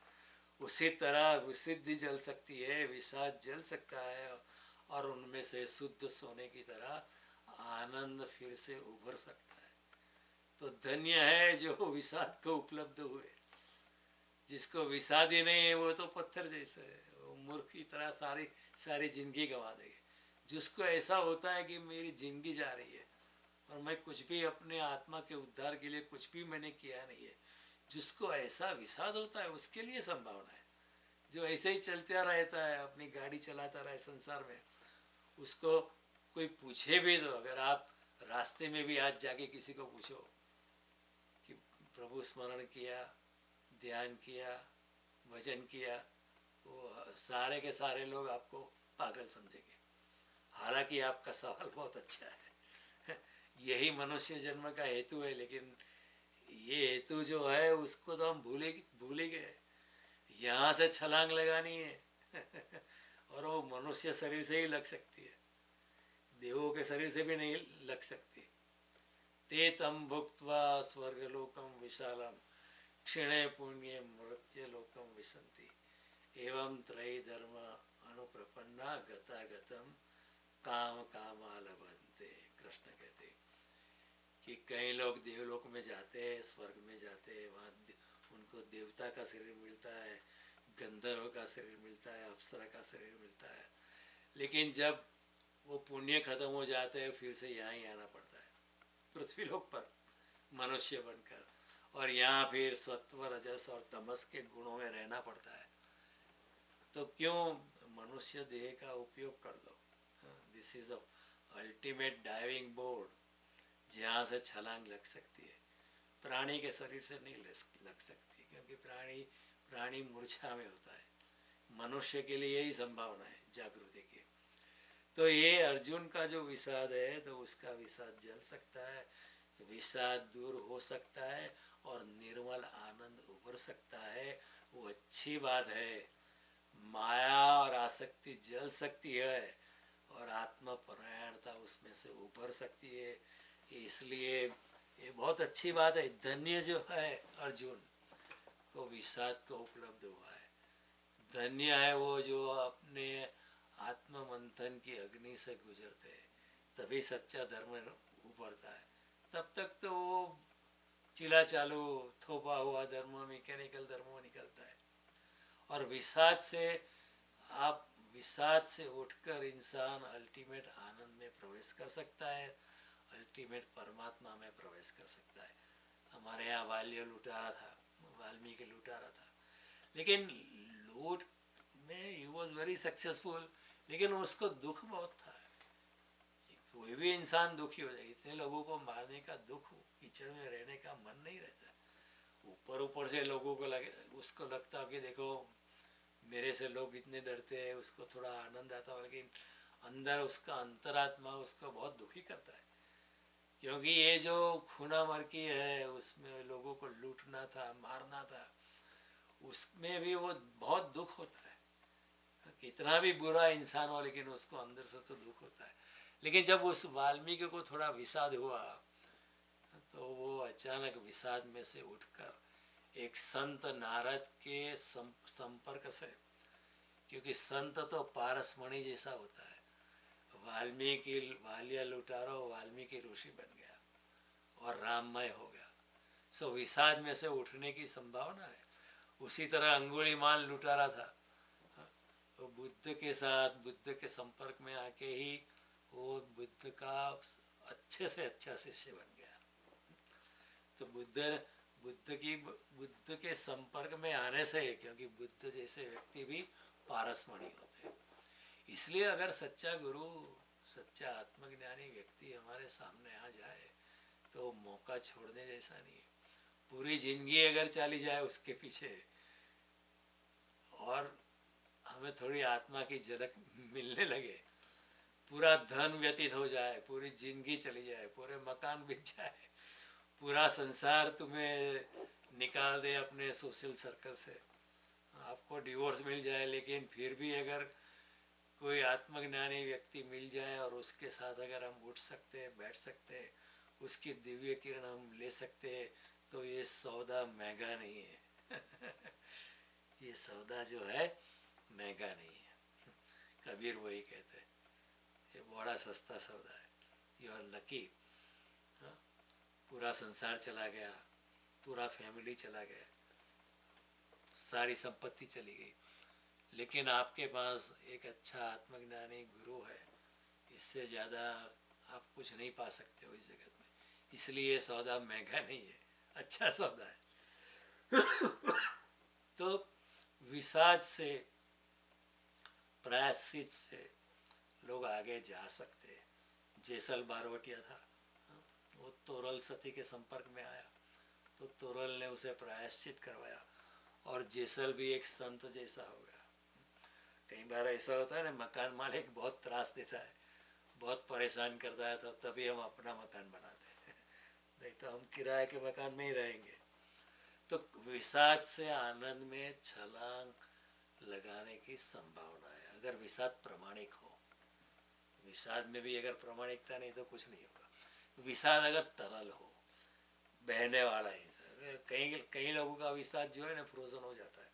उसी तरह विशुद्धि जल सकती है, विषाद जल सकता है और उनमें से शुद्ध सोने की तरह आनंद फिर से उभर सकता है। तो धन्य है जो विषाद को उपलब्ध हुए। जिसको विषाद ही नहीं है वो तो पत्थर जैसे है, वो मूर्ख की तरह सारी सारी जिंदगी गंवा देंगे। जिसको ऐसा होता है कि मेरी जिंदगी जा रही है और मैं कुछ भी अपने आत्मा के उद्धार के लिए कुछ भी मैंने किया नहीं है, जिसको ऐसा विषाद होता है उसके लिए संभावना है। जो ऐसे ही चलता रहता है, अपनी गाड़ी चलाता रहे संसार में, उसको कोई पूछे भी तो, अगर आप रास्ते में भी आज जाके किसी को पूछो कि प्रभु स्मरण किया, ध्यान किया, भजन किया, वो सारे के सारे लोग आपको पागल समझेंगे। हालांकि आपका सवाल बहुत अच्छा है यही मनुष्य जन्म का हेतु है, लेकिन ये हेतु जो है उसको तो हम भूल ही गए। यहाँ से छलांग लगानी है और वो मनुष्य शरीर से ही लग सकती है, देवों के शरीर से भी नहीं लग सकती। ते तम भुक्त्वा स्वर्गलोकम विशालम क्षिणे पुण्य मृत्युलोकम विशंति एवं त्रयी धर्म अनुप्रपन्ना गता गतम काम कामा लभन्ते। कृष्ण कहते कि कई लोग देवलोक में जाते हैं, स्वर्ग में जाते हैं, वहाँ उनको देवता का शरीर मिलता है, गंधर्व का शरीर मिलता है, अप्सरा का शरीर मिलता है, लेकिन जब वो पुण्य खत्म हो जाते हैं फिर से यहाँ ही आना पड़ता है पृथ्वी लोक पर मनुष्य बनकर, और यहाँ फिर सत्व रजस और तमस के गुणों में रहना पड़ता है। तो क्यों मनुष्य देह का उपयोग कर दो। This is the ultimate diving board, जहाँ से छलांग लग सकती है। प्राणी के शरीर से नहीं लग सकती, क्योंकि प्राणी मूर्छा में होता है। मनुष्य के लिए यही संभावना है जागृति की। तो ये अर्जुन का जो विषाद है, तो उसका विषाद जल सकता है, विषाद दूर हो सकता है और निर्मल आनंद उभर सकता है। वो अच्छी बात है। माया और आसक्ति जल सकती है और आत्मपरायणता उसमें से उभर सकती है। इसलिए ये बहुत अच्छी बात है। धन्य जो है अर्जुन को विषाद को उपलब्ध हुआ है। धन्य है वो जो अपने आत्म मंथन की अग्नि से गुजरते हैं, तभी सच्चा धर्म उभरता है। तब तक तो वो चिला चालू थोपा हुआ धर्म, मैकेनिकल धर्म निकलता है। और विषाद से उठकर इंसान अल्टीमेट आनंद में प्रवेश कर सकता है, अल्टीमेट परमात्मा में प्रवेश कर सकता है। हमारे यहाँ वाल्मीकि लुटारा था, लेकिन लूट में ही वॉज वेरी सक्सेसफुल, लेकिन उसको दुख बहुत था। कोई भी इंसान दुखी हो जाए, इतने लोगों को मारने का दुख, कीचड़ में रहने का मन नहीं रहता। ऊपर से लोगों को उसको लगता कि देखो मेरे से लोग इतने डरते हैं, उसको थोड़ा आनंद आता है, लेकिन अंदर उसका अंतरात्मा उसको बहुत दुखी करता है। क्योंकि ये जो खूना मरकी है, उसमें लोगों को लूटना था, मारना था, उसमें भी वो बहुत दुख होता है। कितना भी बुरा इंसान हो, लेकिन उसको अंदर से तो दुख होता है। लेकिन जब उस वाल्मीकि को थोड़ा विषाद हुआ, तो वो अचानक विषाद में से उठकर एक संत नारद के संपर्क से, क्योंकि संत तो पारसमणि जैसा होता है, वालिया लुटारो वाल्मीकि ऋषि बन गया और राममय हो गया। सो विषाद में से उठने की संभावना है। उसी तरह अंगुलीमाल लुटारा था, तो बुद्ध के साथ, बुद्ध के संपर्क में आके ही वो बुद्ध का अच्छे से अच्छा शिष्य बन गया। तो बुद्ध के संपर्क में आने से, क्योंकि बुद्ध जैसे व्यक्ति भी पारसमणि होते हैं, इसलिए अगर सच्चा गुरु, सच्चा आत्मज्ञानी व्यक्ति हमारे सामने आ जाए तो मौका छोड़ने जैसा नहीं है। पूरी जिंदगी अगर चली जाए उसके पीछे और हमें थोड़ी आत्मा की झलक मिलने लगे, पूरा धन व्यतीत हो जाए, पूरी जिंदगी चली जाए, पूरे मकान बिक जाए, पूरा संसार तुम्हें निकाल दे अपने सोशल सर्कल से, आपको डिवोर्स मिल जाए, लेकिन फिर भी अगर कोई आत्मज्ञानी व्यक्ति मिल जाए और उसके साथ अगर हम उठ सकते हैं, बैठ सकते हैं, उसकी दिव्य किरण हम ले सकते हैं, तो ये सौदा महंगा नहीं है। ये सौदा जो है महंगा नहीं है। कबीर वही कहते हैं, ये बड़ा सस्ता सौदा है। You are lucky. पूरा संसार चला गया, पूरा फैमिली चला गया, सारी संपत्ति चली गई, लेकिन आपके पास एक अच्छा आत्मज्ञानी गुरु है। इससे ज़्यादा आप कुछ नहीं पा सकते हो इस जगत में। इसलिए ये सौदा महंगा नहीं है, अच्छा सौदा है। तो विषाद से, प्रायश्चित से लोग आगे जा सकते हैं। जेसल बारवटिया था, वो तोरल सती के संपर्क में आया, तो तोरल ने उसे प्रायश्चित करवाया और जेसल भी एक संत जैसा हो गया। कई बार ऐसा होता है ना, मकान मालिक बहुत त्रास देता है, बहुत परेशान करता है, तो तभी हम अपना मकान बनाते हैं, नहीं तो हम किराए के मकान में ही रहेंगे। तो विषाद से आनंद में छलांग लगाने की संभावना है, अगर विषाद प्रमाणिक हो। विषाद में भी अगर प्रामाणिकता नहीं तो कुछ नहीं होगा। विषाद अगर तरल हो, बहने वाला है, कई लोगों का विषाद जो है ना फ्रोजन हो जाता है,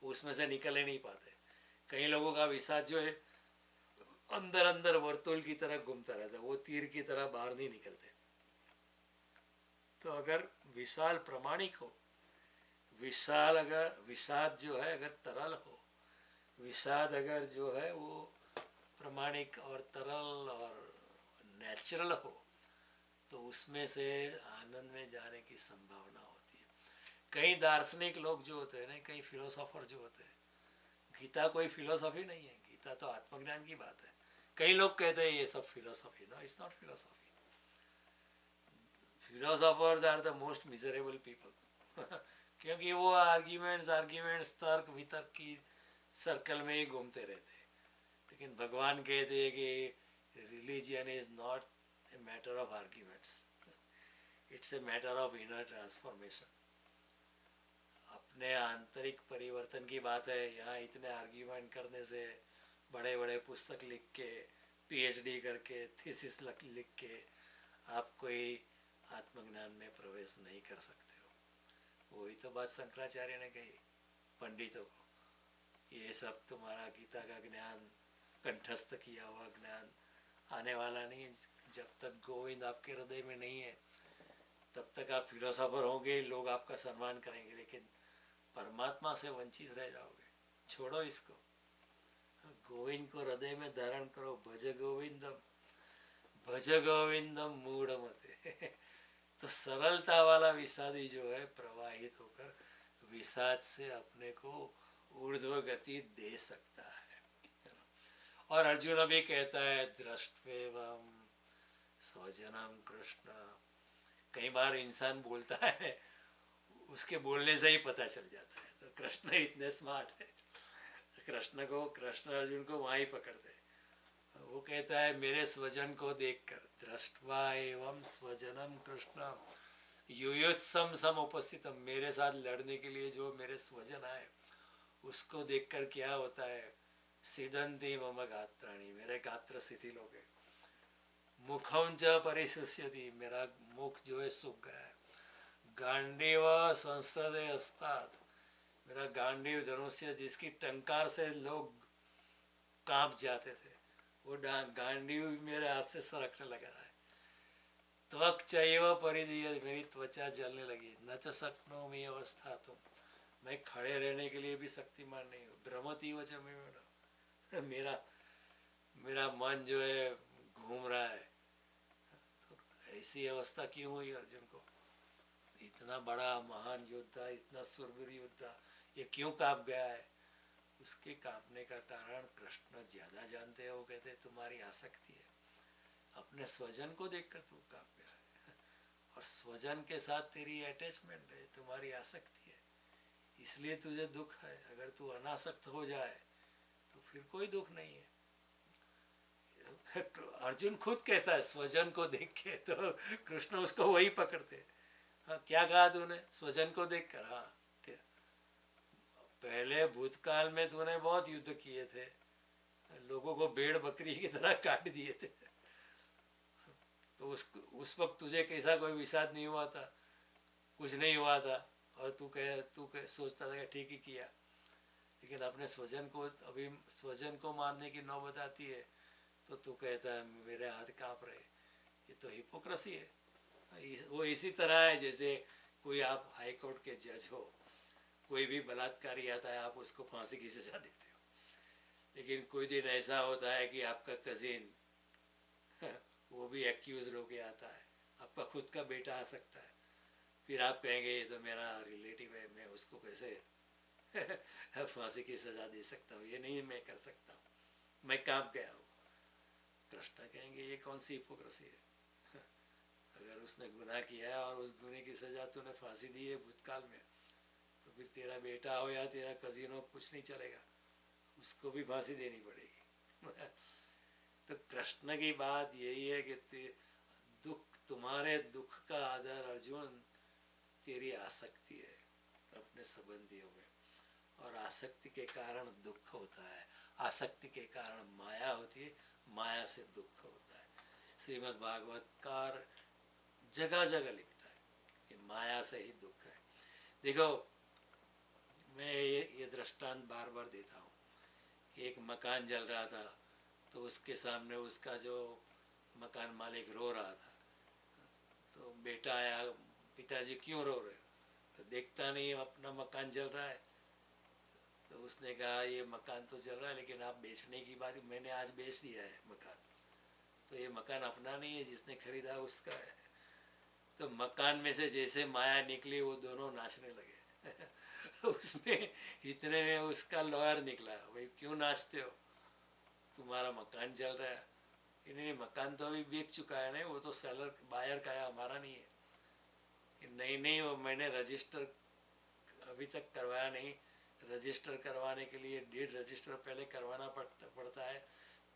उसमें से निकल ही नहीं पाते। कई लोगों का विषाद जो है अंदर अंदर वर्तुल की तरह घूमता रहता है, वो तीर की तरह बाहर नहीं निकलते। तो अगर विशाल प्रमाणिक हो, विशाल अगर विषाद जो है अगर तरल हो, विषाद अगर जो है वो प्रमाणिक और तरल और नेचुरल हो, तो उसमें से आनंद में जाने की संभावना होती है। कई दार्शनिक लोग जो होते हैं ना, कई फिलोसोफर जो होते हैं, गीता कोई फिलोसॉफी नहीं है, गीता तो आत्मज्ञान की बात है। कई लोग कहते हैं ये सब philosophy, no it's not philosophy. Philosophers are the most miserable people. क्योंकि वो आर्ग्यूमेंट्स तर्क वितर्क की सर्कल में ही घूमते रहते हैं। लेकिन भगवान कहते हैं कि religion is not a matter of arguments, it's a matter of inner transformation. अपने आंतरिक परिवर्तन की बात है। यहाँ इतने आर्ग्यूमेंट करने से, बड़े बड़े पुस्तक लिख के, पीएचडी करके, थीसिस लिख के आप कोई आत्मज्ञान में प्रवेश नहीं कर सकते हो। वही तो बात शंकराचार्य ने कही पंडितों को, ये सब तुम्हारा गीता का ज्ञान, कंठस्थ किया हुआ ज्ञान आने वाला नहीं है। जब तक गोविंद आपके हृदय में नहीं है, तब तक आप फिलोसोफर होंगे, लोग आपका सम्मान करेंगे, लेकिन परमात्मा से वंचित रह जाओगे। छोड़ो इसको, गोविंद को हृदय में धारण करो। भज गोविंदम मूढ़ मते। तो सरलता वाला विषादी जो है प्रवाहित होकर विषाद से अपने को ऊर्ध्व गति दे सकता है। और अर्जुन भी कहता है दृष्टवेवम स्वजनम कृष्ण। कई बार इंसान बोलता है, उसके बोलने से ही पता चल जाता है। तो कृष्ण इतने स्मार्ट है, कृष्ण अर्जुन को वहाँ ही पकड़ते। वो कहता है मेरे स्वजन को देखकर, दृष्टवा एवं स्वजनम कृष्ण युयुत्सम सम उपस्थितम। मेरे साथ लड़ने के लिए जो मेरे स्वजन आए, उसको देखकर क्या होता है, सिदंती मम गात्राणी, मेरे गात्र शिथिल हो गए। मुखम च परिशुष्यति, मेरा मुख जो है सूख गया है। गांडीव संसदे अस्तात्, मेरा गांडीव धनुष्य जिसकी टंकार से लोग कांप जाते थे, वो गांडीव मेरे हाथ से सरकने लगा है। त्वक चैव परिदीय, मेरी त्वचा जलने लगी। न च शक्नोमि अवस्था, तुम मैं खड़े रहने के लिए भी शक्तिमान नहीं हूँ। भ्रमति वच मेरा मेरा मन जो है घूम रहा है। तो ऐसी अवस्था क्यों हुई अर्जुन को? इतना बड़ा महान योद्धा, इतना सुरवीर योद्धा, ये क्यों कांप गया है? उसके कांपने का कारण कृष्ण ज्यादा जानते हैं। वो कहते हैं तुम्हारी आसक्ति है, अपने स्वजन को देखकर तू कांप गया है, और स्वजन के साथ तेरी अटैचमेंट है, तुम्हारी आसक्ति है, इसलिए तुझे दुख है। अगर तू अनासक्त हो जाए तो फिर कोई दुख नहीं है। अर्जुन खुद कहता है स्वजन को देख के, तो कृष्ण उसको वही पकड़ते। हाँ, क्या कहा तूने? स्वजन को देख कर? हाँ, पहले भूतकाल में तूने बहुत युद्ध किए थे, लोगों को भेड़ बकरी की तरह काट दिए थे, तो उस वक्त तुझे कैसा कोई विषाद नहीं हुआ था, कुछ नहीं हुआ था, और तू सोचता था कि ठीक ही किया। लेकिन अपने स्वजन को, अभी स्वजन को मारने की नौबत आती है तो तू कहता है मेरे हाथ कांप रहे। ये तो हिपोक्रेसी है। वो इसी तरह है जैसे कोई आप हाई कोर्ट के जज हो, कोई भी बलात्कारी आता है, आप उसको फांसी की सजा देते हो, लेकिन कोई दिन ऐसा होता है कि आपका कजिन वो भी एक्यूज होके आता है, आपका खुद का बेटा आ सकता है, फिर आप कहेंगे ये तो मेरा रिलेटिव है, मैं उसको कैसे फांसी की सजा दे सकता हूँ, ये नहीं मैं कर सकता हूँ, मैं कांप गया हूँ। कृष्ण कहेंगे ये कौन सी हिपोक्रेसी है? अगर उसने गुनाह किया है और उस गुनाह की सजा तूने फांसी दी है भूतकाल में, तो फिर तेरा बेटा हो या तेरा कजिन हो कुछ नहीं चलेगा, उसको भी फांसी देनी पड़ेगी। तो कृष्ण की बात यही है कि तुम्हारे दुख का आधार अर्जुन तेरी आसक्ति है अपने संबंधियों में, और आसक्ति के कारण दुख होता है, आसक्ति के कारण माया होती है, माया से दुख होता है। श्रीमद् भागवतकार जगह जगह लिखता है कि माया से ही दुख है। देखो मैं ये दृष्टांत बार बार देता हूँ। एक मकान जल रहा था तो उसके सामने उसका जो मकान मालिक रो रहा था, तो बेटा आया, पिताजी क्यों रो रहे हो? तो देखता नहीं अपना मकान जल रहा है। तो उसने कहा ये मकान तो जल रहा है लेकिन आप बेचने की बात, मैंने आज बेच दिया है मकान, तो ये मकान अपना नहीं है, जिसने खरीदा उसका है। तो मकान में से जैसे माया निकली वो दोनों नाचने लगे। उसमें इतने में उसका लॉयर निकला, भाई क्यों नाचते हो, तुम्हारा मकान जल रहा है। नहीं मकान तो अभी बेच चुका है, नहीं वो तो सेलर बायर का है, हमारा नहीं है। नहीं नहीं वो मैंने रजिस्टर अभी तक करवाया नहीं, रजिस्टर करवाने के लिए डीड रजिस्टर पहले करवाना पड़ता है,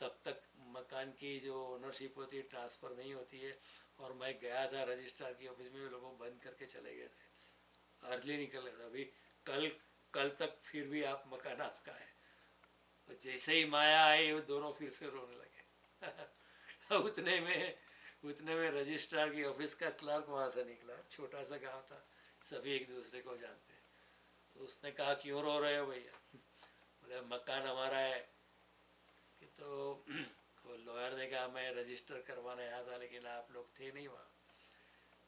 तब तक मकान की जो ओनरशिप होती है ट्रांसफ़र नहीं होती है। और मैं गया था रजिस्ट्रार की ऑफिस में, लोगों बंद करके चले गए थे, अर्ली निकल गए थे। अभी कल तक फिर भी आप मकान आपका है। तो जैसे ही माया आई वो दोनों फिर से रोने लगे। उतने में रजिस्ट्रार की ऑफिस का क्लर्क वहाँ से निकला, छोटा सा गांव था, सभी एक दूसरे को जानते हैं। तो उसने कहा क्यों रो रहे हो भैया? बोले मकान हमारा है। कि तो लॉयर ने कहा मैं रजिस्टर करवाने आया था लेकिन आप लोग थे नहीं वहाँ।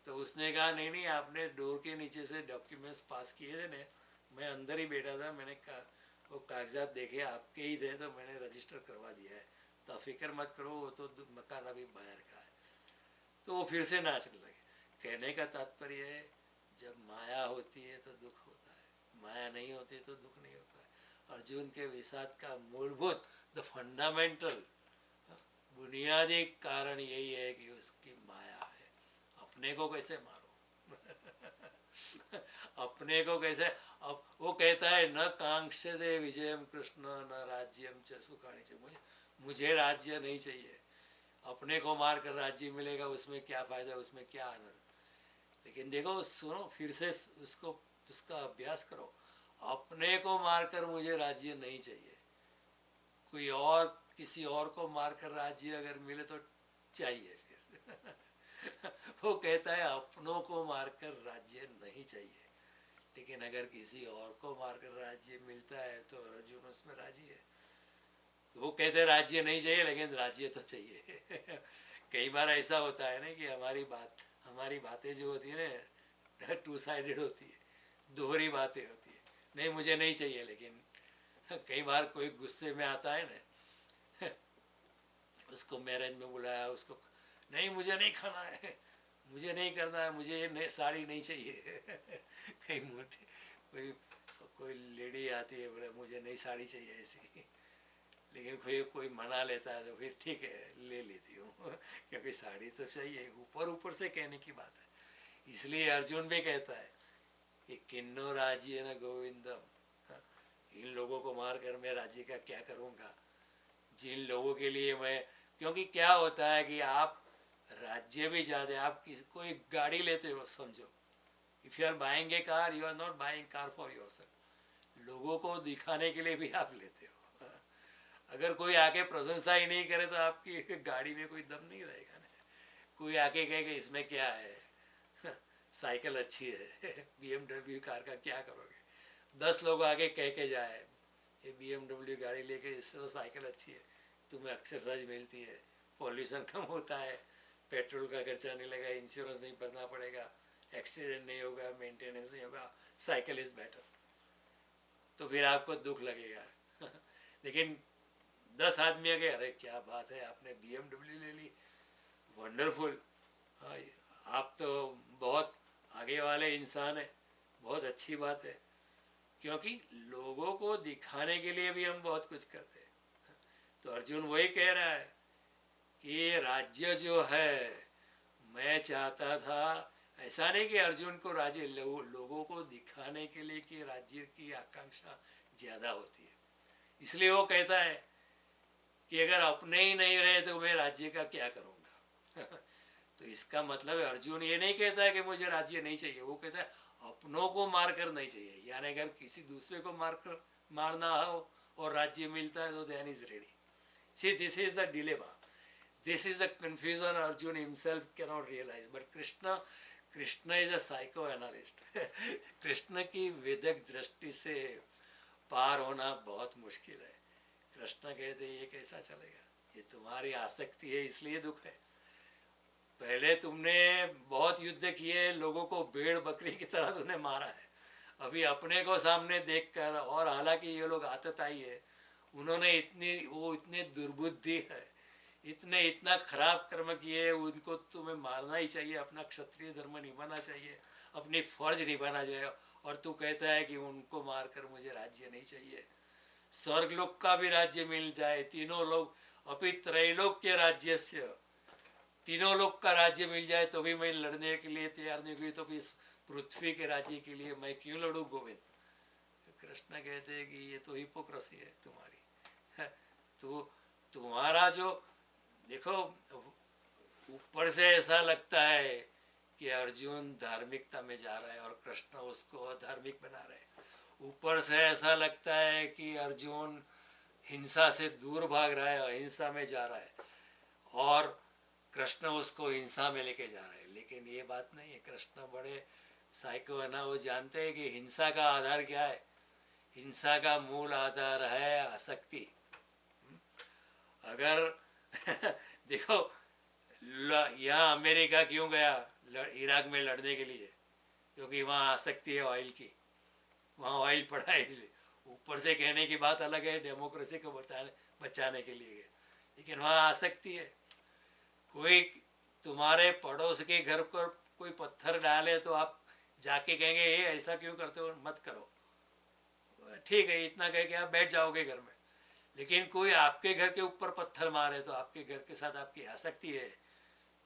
तो उसने कहा नहीं नहीं आपने डोर के नीचे से डॉक्यूमेंट्स पास किए थे ना, मैं अंदर ही बैठा था, मैंने कहा वो कागजात देखे आपके ही थे तो मैंने रजिस्टर करवा दिया है, तो फिक्र मत करो, वो तो मकान अभी बाहर का है। तो वो फिर से नाचने लगे। कहने का तात्पर्य है जब माया होती है तो दुख होता है, माया नहीं होती तो दुख नहीं होता है। अर्जुन के विषाद का मूलभूत द फंडामेंटल बुनियादी कारण यही है कि उसकी माया है। अपने को कैसे मारो? अपने को कैसे? अब वो कहता है न कांक्षते विजयम कृष्ण न राज्यम च सुखानि च, मुझे राज्य नहीं चाहिए, अपने को मार कर राज्य मिलेगा उसमें क्या फ़ायदा, उसमें क्या आनंद। लेकिन देखो सुनो फिर से उसका अभ्यास करो, अपने को मारकर मुझे राज्य नहीं चाहिए, कोई और किसी और को मारकर राज्य अगर मिले तो चाहिए फिर। वो कहता है अपनों को मारकर राज्य नहीं चाहिए, लेकिन अगर किसी और को मारकर राज्य मिलता है तो अर्जुन उसमें राजी है। वो कहते हैं राज्य नहीं चाहिए लेकिन राज्य तो चाहिए। कई बार ऐसा होता है ना कि हमारी बातें जो होती है ना टू साइडेड होती है, दोहरी बातें होती है। नहीं मुझे नहीं चाहिए, लेकिन कई बार कोई गुस्से में आता है ना, उसको मैरिज में बुलाया, उसको नहीं मुझे नहीं खाना है, मुझे नहीं करना है, मुझे ये साड़ी नहीं चाहिए। कई मोटी कोई लेडी आती है, बोले मुझे नहीं साड़ी चाहिए ऐसी, लेकिन कोई मना लेता है तो फिर ठीक है ले लेती हूँ। क्योंकि साड़ी तो चाहिए, ऊपर से कहने की बात है। इसलिए अर्जुन भी कहता है कि किन्नो राज्य न गोविंदम, इन लोगों को मार कर मैं राज्य का क्या करूँगा, जिन लोगों के लिए मैं, क्योंकि क्या होता है कि आप राज्य भी चाहते, आप कोई गाड़ी लेते हो, समझो if you are buying a car, you are not buying car for yourself, लोगों को दिखाने के लिए भी आप लेते हो। अगर कोई आके प्रशंसा ही नहीं करे तो आपकी गाड़ी में कोई दम नहीं रहेगा ना। कोई आके कहे कि इसमें क्या है, साइकिल अच्छी है, BMW कार का क्या करोगे। 10 लोग आगे कह के जाए ये BMW गाड़ी लेके, इससे तो साइकिल अच्छी है, तुम्हें एक्सरसाइज मिलती है, पॉल्यूशन कम होता है, पेट्रोल का खर्चा नहीं लगेगा, इंश्योरेंस नहीं भरना पड़ेगा, एक्सीडेंट नहीं होगा, मेंटेनेंस नहीं होगा, साइकिल इज़ बेटर, तो फिर आपको दुख लगेगा। लेकिन 10 आदमी आ गए, अरे क्या बात है आपने BMW ले ली, वंडरफुल, हाँ आप तो बहुत आगे वाले इंसान हैं, बहुत अच्छी बात है। क्योंकि लोगों को दिखाने के लिए भी हम बहुत कुछ करते हैं। तो अर्जुन वही कह रहा है कि ये राज्य जो है, मैं चाहता था, ऐसा नहीं कि अर्जुन को राज्य, लोगों को दिखाने के लिए कि राज्य की आकांक्षा ज़्यादा होती है, इसलिए वो कहता है कि अगर अपने ही नहीं रहे तो मैं राज्य का क्या करूँगा। तो इसका मतलब है अर्जुन ये नहीं कहता है कि मुझे राज्य नहीं चाहिए, वो कहता है अपनों को मार कर नहीं चाहिए, यानी अगर किसी दूसरे को मारना हो और राज्य मिलता है तो then is ready. See this is the dilemma, this is the confusion Arjun himself cannot realise, but Krishna is a psychoanalyst. Krishna की वेदक दृष्टि से पार होना बहुत मुश्किल है। कृष्ण कहते ये कैसा चलेगा, ये तुम्हारी आसक्ति है इसलिए दुख है। पहले तुमने बहुत युद्ध किए, लोगों को भेड़ बकरी की तरह तुमने मारा है, अभी अपने को सामने देखकर, और हालांकि ये लोग आतताई है, उन्होंने इतने दुर्बुद्धि है, इतना खराब कर्म किए, उनको तुम्हें मारना ही चाहिए, अपना क्षत्रिय धर्म निभाना चाहिए, अपनी फर्ज निभाना चाहिए, और तू कहता है कि उनको मारकर मुझे राज्य नहीं चाहिए। स्वर्गलोक का भी राज्य मिल जाए, तीनों लोग, अपि त्रैलोक्य राज्य से, तीनों लोग का राज्य मिल जाए तो भी मैं लड़ने के लिए तैयार नहीं हुई, तो भी इस पृथ्वी के राज्य के लिए मैं क्यों लड़ूं गोविंद। तो कृष्ण कहते हैं कि ये तो हिपोक्रेसी है तुम्हारी। तो तुम्हारा जो देखो, ऊपर से ऐसा लगता है कि अर्जुन धार्मिकता में जा रहा है और कृष्ण उसको अधार्मिक बना रहे हैं। ऊपर से ऐसा लगता है कि अर्जुन हिंसा से दूर भाग रहा है, अहिंसा में जा रहा है, और कृष्ण उसको हिंसा में लेके जा रहे हैं। लेकिन ये बात नहीं है, कृष्ण बड़े साइको है ना, वो जानते हैं कि हिंसा का आधार क्या है। हिंसा का मूल आधार है आसक्ति। अगर देखो, यहाँ अमेरिका क्यों गया इराक में लड़ने के लिए, क्योंकि वहाँ आसक्ति है ऑयल की, वहाँ ऑयल पड़ा है इसलिए। ऊपर से कहने की बात अलग है, डेमोक्रेसी को बचाने के लिए, लेकिन वहाँ आसक्ति है। कोई तुम्हारे पड़ोस के घर पर कोई पत्थर डाले तो आप जाके कहेंगे ये ऐसा क्यों करते हो, मत करो, ठीक है, इतना कह के आप बैठ जाओगे घर में। लेकिन कोई आपके घर के ऊपर पत्थर मारे तो आपके घर के साथ आपकी आसक्ति है,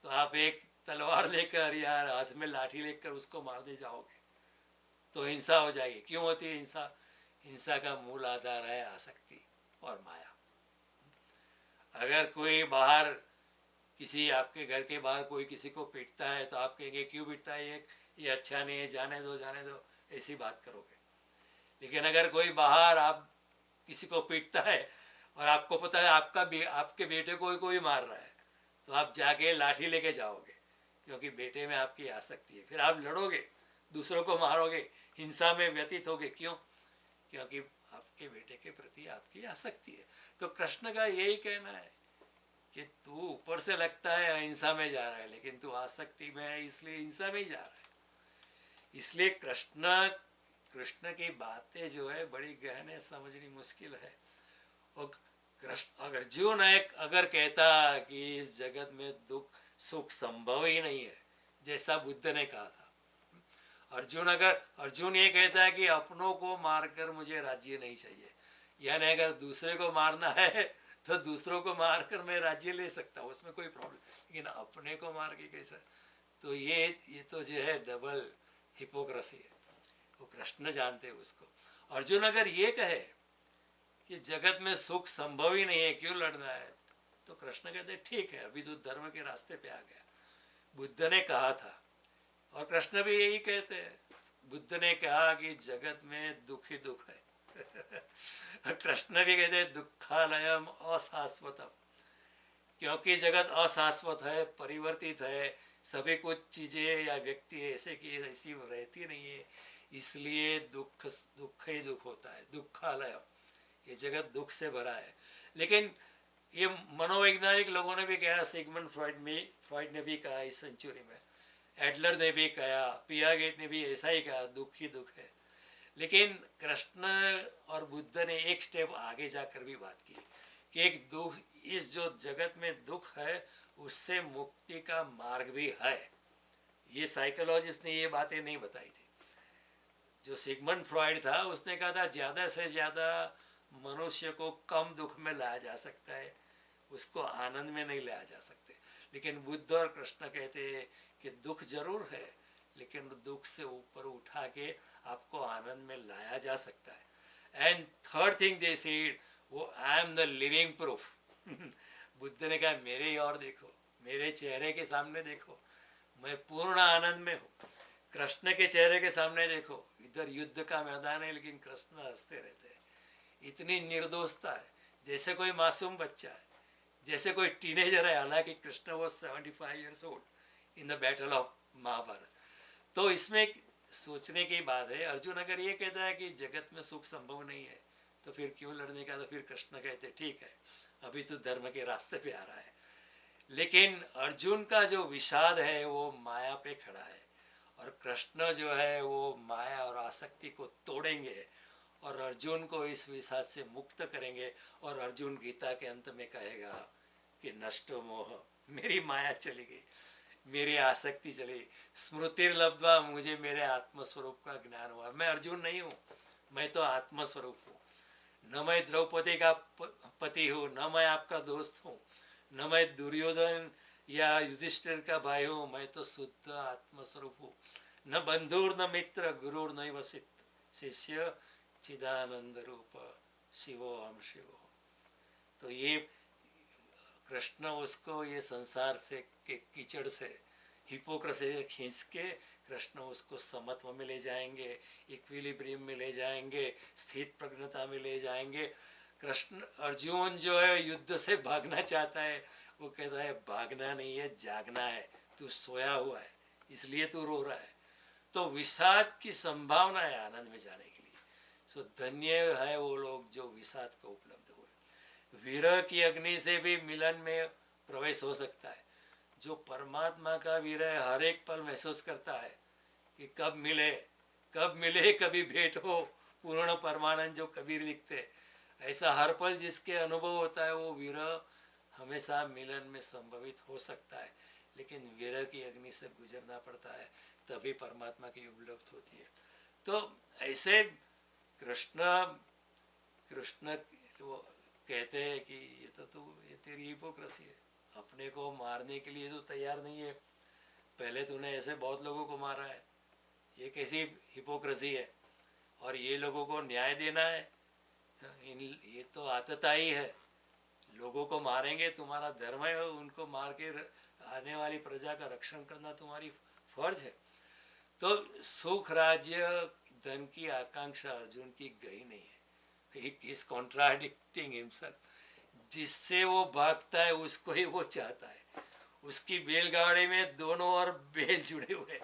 तो आप एक तलवार लेकर या हाथ में लाठी लेकर उसको मारने जाओगे तो हिंसा हो जाएगी। क्यों होती है हिंसा? हिंसा का मूल आधार है आसक्ति और माया। अगर कोई बाहर, किसी आपके घर के बाहर कोई किसी को पीटता है तो आप कहेंगे क्यों पीटता है, ये अच्छा नहीं है, जाने दो, ऐसी बात करोगे। लेकिन अगर कोई बाहर आप किसी को पीटता है और आपको पता है आपके बेटे को कोई मार रहा है, तो आप जाके लाठी लेके जाओगे, क्योंकि बेटे में आपकी आसक्ति है। फिर आप लड़ोगे, दूसरों को मारोगे, हिंसा में व्यतीत होगे। क्यों? क्योंकि आपके बेटे के प्रति आपकी आसक्ति है। तो कृष्ण का यही कहना है कि तू ऊपर से लगता है अहिंसा में जा रहा है, लेकिन तू आसक्ति में है, इसलिए हिंसा में ही जा रहा है। इसलिए कृष्ण की बातें जो है बड़ी गहन है, समझनी मुश्किल है। और कृष्ण अर्जुन अगर कहता कि इस जगत में दुख सुख संभव ही नहीं है, जैसा बुद्ध ने कहा था, अर्जुन ये कहता है कि अपनों को मारकर मुझे राज्य नहीं चाहिए, यानी अगर दूसरे को मारना है तो दूसरों को मारकर मैं राज्य ले सकता हूँ, उसमें कोई प्रॉब्लम, लेकिन अपने को मार के कैसा? तो ये तो जो है डबल हिपोक्रेसी है, वो कृष्ण जानते हैं उसको। अर्जुन अगर ये कहे कि जगत में सुख संभव ही नहीं है, क्यों लड़ना है, तो कृष्ण कहते ठीक है, अभी तो धर्म के रास्ते पे आ गया। बुद्ध ने कहा था, और कृष्ण भी यही कहते हैं, बुद्ध ने कहा कि जगत में दुख ही दुख है, कृष्ण भी कहते हैं दुखालयम अशाश्वतम, क्योंकि जगत अशाश्वत है, परिवर्तित है, सभी कुछ चीज़ें या व्यक्ति ऐसे की ऐसी रहती नहीं है, इसलिए दुख दुख ही दुख होता है। दुखालय, ये जगत दुख से भरा है। लेकिन ये मनोवैज्ञानिक लोगों ने भी कहा, सिगमंड फ्रॉइड ने भी कहा इस सेंचुरी में, एडलर ने भी कहा, पियागेट ने भी ऐसा ही कहा, दुख ही दुख है। लेकिन कृष्ण और बुद्ध ने एक स्टेप आगे जाकर भी बात की कि एक दुख, इस जो जगत में दुख है उससे मुक्ति का मार्ग भी है। ये साइकोलॉजिस्ट ने ये बातें नहीं बताई थी। जो सिगमंड फ्रॉइड था उसने कहा था ज़्यादा से ज़्यादा मनुष्य को कम दुख में लाया जा सकता है, उसको आनंद में नहीं लाया जा सकते। लेकिन बुद्ध और कृष्ण कहते हैं कि दुख जरूर है, लेकिन दुख से ऊपर उठा के आपको आनंद में लाया जा सकता है। And third thing they said, वो I am the living proof. Buddha ने कहा मेरे और देखो, मेरे चेहरे के सामने देखो, मैं पूर्ण आनंद में हूँ। कृष्ण के चेहरे के सामने देखो, इधर युद्ध का मैदान है लेकिन कृष्ण हंसते रहते हैं, इतनी निर्दोषता है, जैसे कोई मासूम बच्चा है, जैसे कोई टीनेजर है। हालांकि कृष्ण वो 75 years old in the battle of Mahabharata. तो इसमें सोचने की बात है, अर्जुन अगर ये कहता है कि जगत में सुख संभव नहीं है तो फिर क्यों लड़ने का? तो फिर कृष्ण कहते ठीक है, अभी तो धर्म के रास्ते पे आ रहा है। लेकिन अर्जुन का जो विषाद है वो माया पे खड़ा है, और कृष्ण जो है वो माया और आसक्ति को तोड़ेंगे और अर्जुन को इस विषाद से मुक्त करेंगे। और अर्जुन गीता के अंत में कहेगा कि नष्टो मोह, मेरी माया चली गई, मेरी आसक्ति चली, स्मृतिर्लब्ध्वा, मुझे मेरे आत्मस्वरूप का ज्ञान हुआ। मैं अर्जुन नहीं हूँ, मैं तो आत्मस्वरूप हूँ। न मैं द्रौपदी का पति हूँ, न मैं आपका दोस्त हूँ, न मैं दुर्योधन या युधिष्ठिर का भाई हूँ, मैं तो शुद्ध आत्मस्वरूप हूँ। न बंधुर न मित्र गुरुर नैव शिष्य चिदानंद रूप शिवो हम शिवो। तो ये कृष्ण उसको ये संसार से के कीचड़ से, हिपोक्रेसी से खींच के कृष्ण उसको समत्व में ले जाएंगे, इक्विलिब्रियम में ले जाएंगे, स्थित प्रज्ञता में ले जाएंगे। कृष्ण, अर्जुन जो है युद्ध से भागना चाहता है, वो कहता है भागना नहीं है, जागना है, तू सोया हुआ है इसलिए तू रो रहा है। तो विषाद की संभावना है आनंद में जाने के लिए। सो धन्य है वो लोग जो विषाद को उपलब्ध हुए। विरह की अग्नि से भी मिलन में प्रवेश हो सकता है। जो परमात्मा का विरह हर एक पल महसूस करता है कि कब मिले, कब मिले, कभी भेंट हो, पूर्ण परमानंद जो कबीर लिखते, ऐसा हर पल जिसके अनुभव होता है वो विरह हमेशा मिलन में संभवित हो सकता है। लेकिन विरह की अग्नि से गुजरना पड़ता है, तभी परमात्मा की उपलब्ध होती है। तो ऐसे कृष्ण कृष्ण वो कहते हैं कि ये तेरी हिपोक्रेसी है, अपने को मारने के लिए तो तैयार नहीं है, पहले तूने ऐसे बहुत लोगों को मारा है, ये कैसी हिपोक्रेसी है? और ये लोगों को न्याय देना है, ये तो आतताई है, लोगों को मारेंगे, तुम्हारा धर्म है उनको मार के आने वाली प्रजा का रक्षण करना तुम्हारी फर्ज है। तो सुख राज्य धन की आकांक्षा अर्जुन की गई नहीं है। He is contradicting himself। जिससे वो भागता है उसको ही वो चाहता है। उसकी बैलगाड़ी में दोनों ओर बैल जुड़े हुए,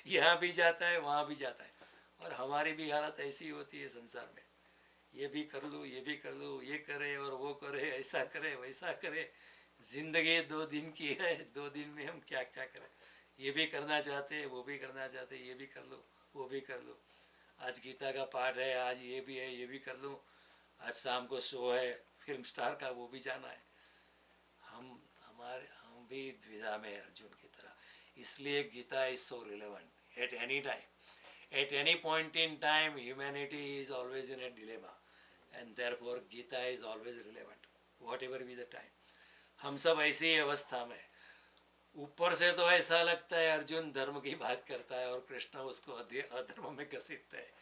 यहाँ भी जाता है वहाँ भी जाता है। और हमारी भी हालत ऐसी होती है संसार में, ये भी कर लूँ, ये भी कर लूँ, ये करे और वो करे, ऐसा करे वैसा करे। जिंदगी 2 दिन की है, 2 दिन में हम क्या क्या करें। ये भी करना चाहते हैं, वो भी करना चाहते हैं, ये भी कर लो, वो भी कर लो। आज गीता का पाठ है, आज ये भी है, ये भी कर लूँ। आज शाम को शो है फिल्म स्टार का, वो भी जाना है। हम भी द्विधा में अर्जुन की तरह। इसलिए Gita is so relevant at any time, at any point in time. Humanity is always in a dilemma and therefore Gita is always relevant whatever be the time. हम सब ऐसी ही अवस्था में। ऊपर से तो ऐसा लगता है अर्जुन धर्म की बात करता है और कृष्ण उसको अधर्म में घसीटता है,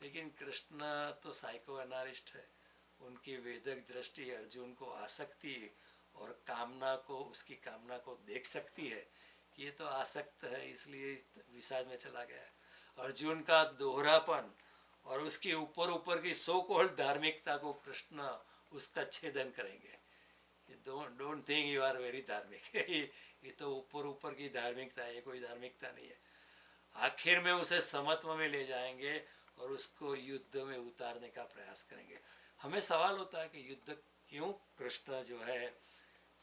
लेकिन कृष्ण तो साइको एनालिस्ट है। उनकी वेदक दृष्टि अर्जुन को आसक्ति और कामना को, उसकी कामना को देख सकती है कि ये तो आसक्त है, इसलिए विषाद में चला गया है। अर्जुन का दोहरापन और उसकी ऊपर ऊपर की सो कॉल्ड धार्मिकता को कृष्ण उसका छेदन करेंगे। Don't think you are very धार्मिक। ये तो ऊपर ऊपर की धार्मिकता है, ये कोई धार्मिकता नहीं है। आखिर में उसे समत्व में ले जाएंगे और उसको युद्ध में उतारने का प्रयास करेंगे। हमें सवाल होता है कि युद्ध क्यों कृष्ण जो है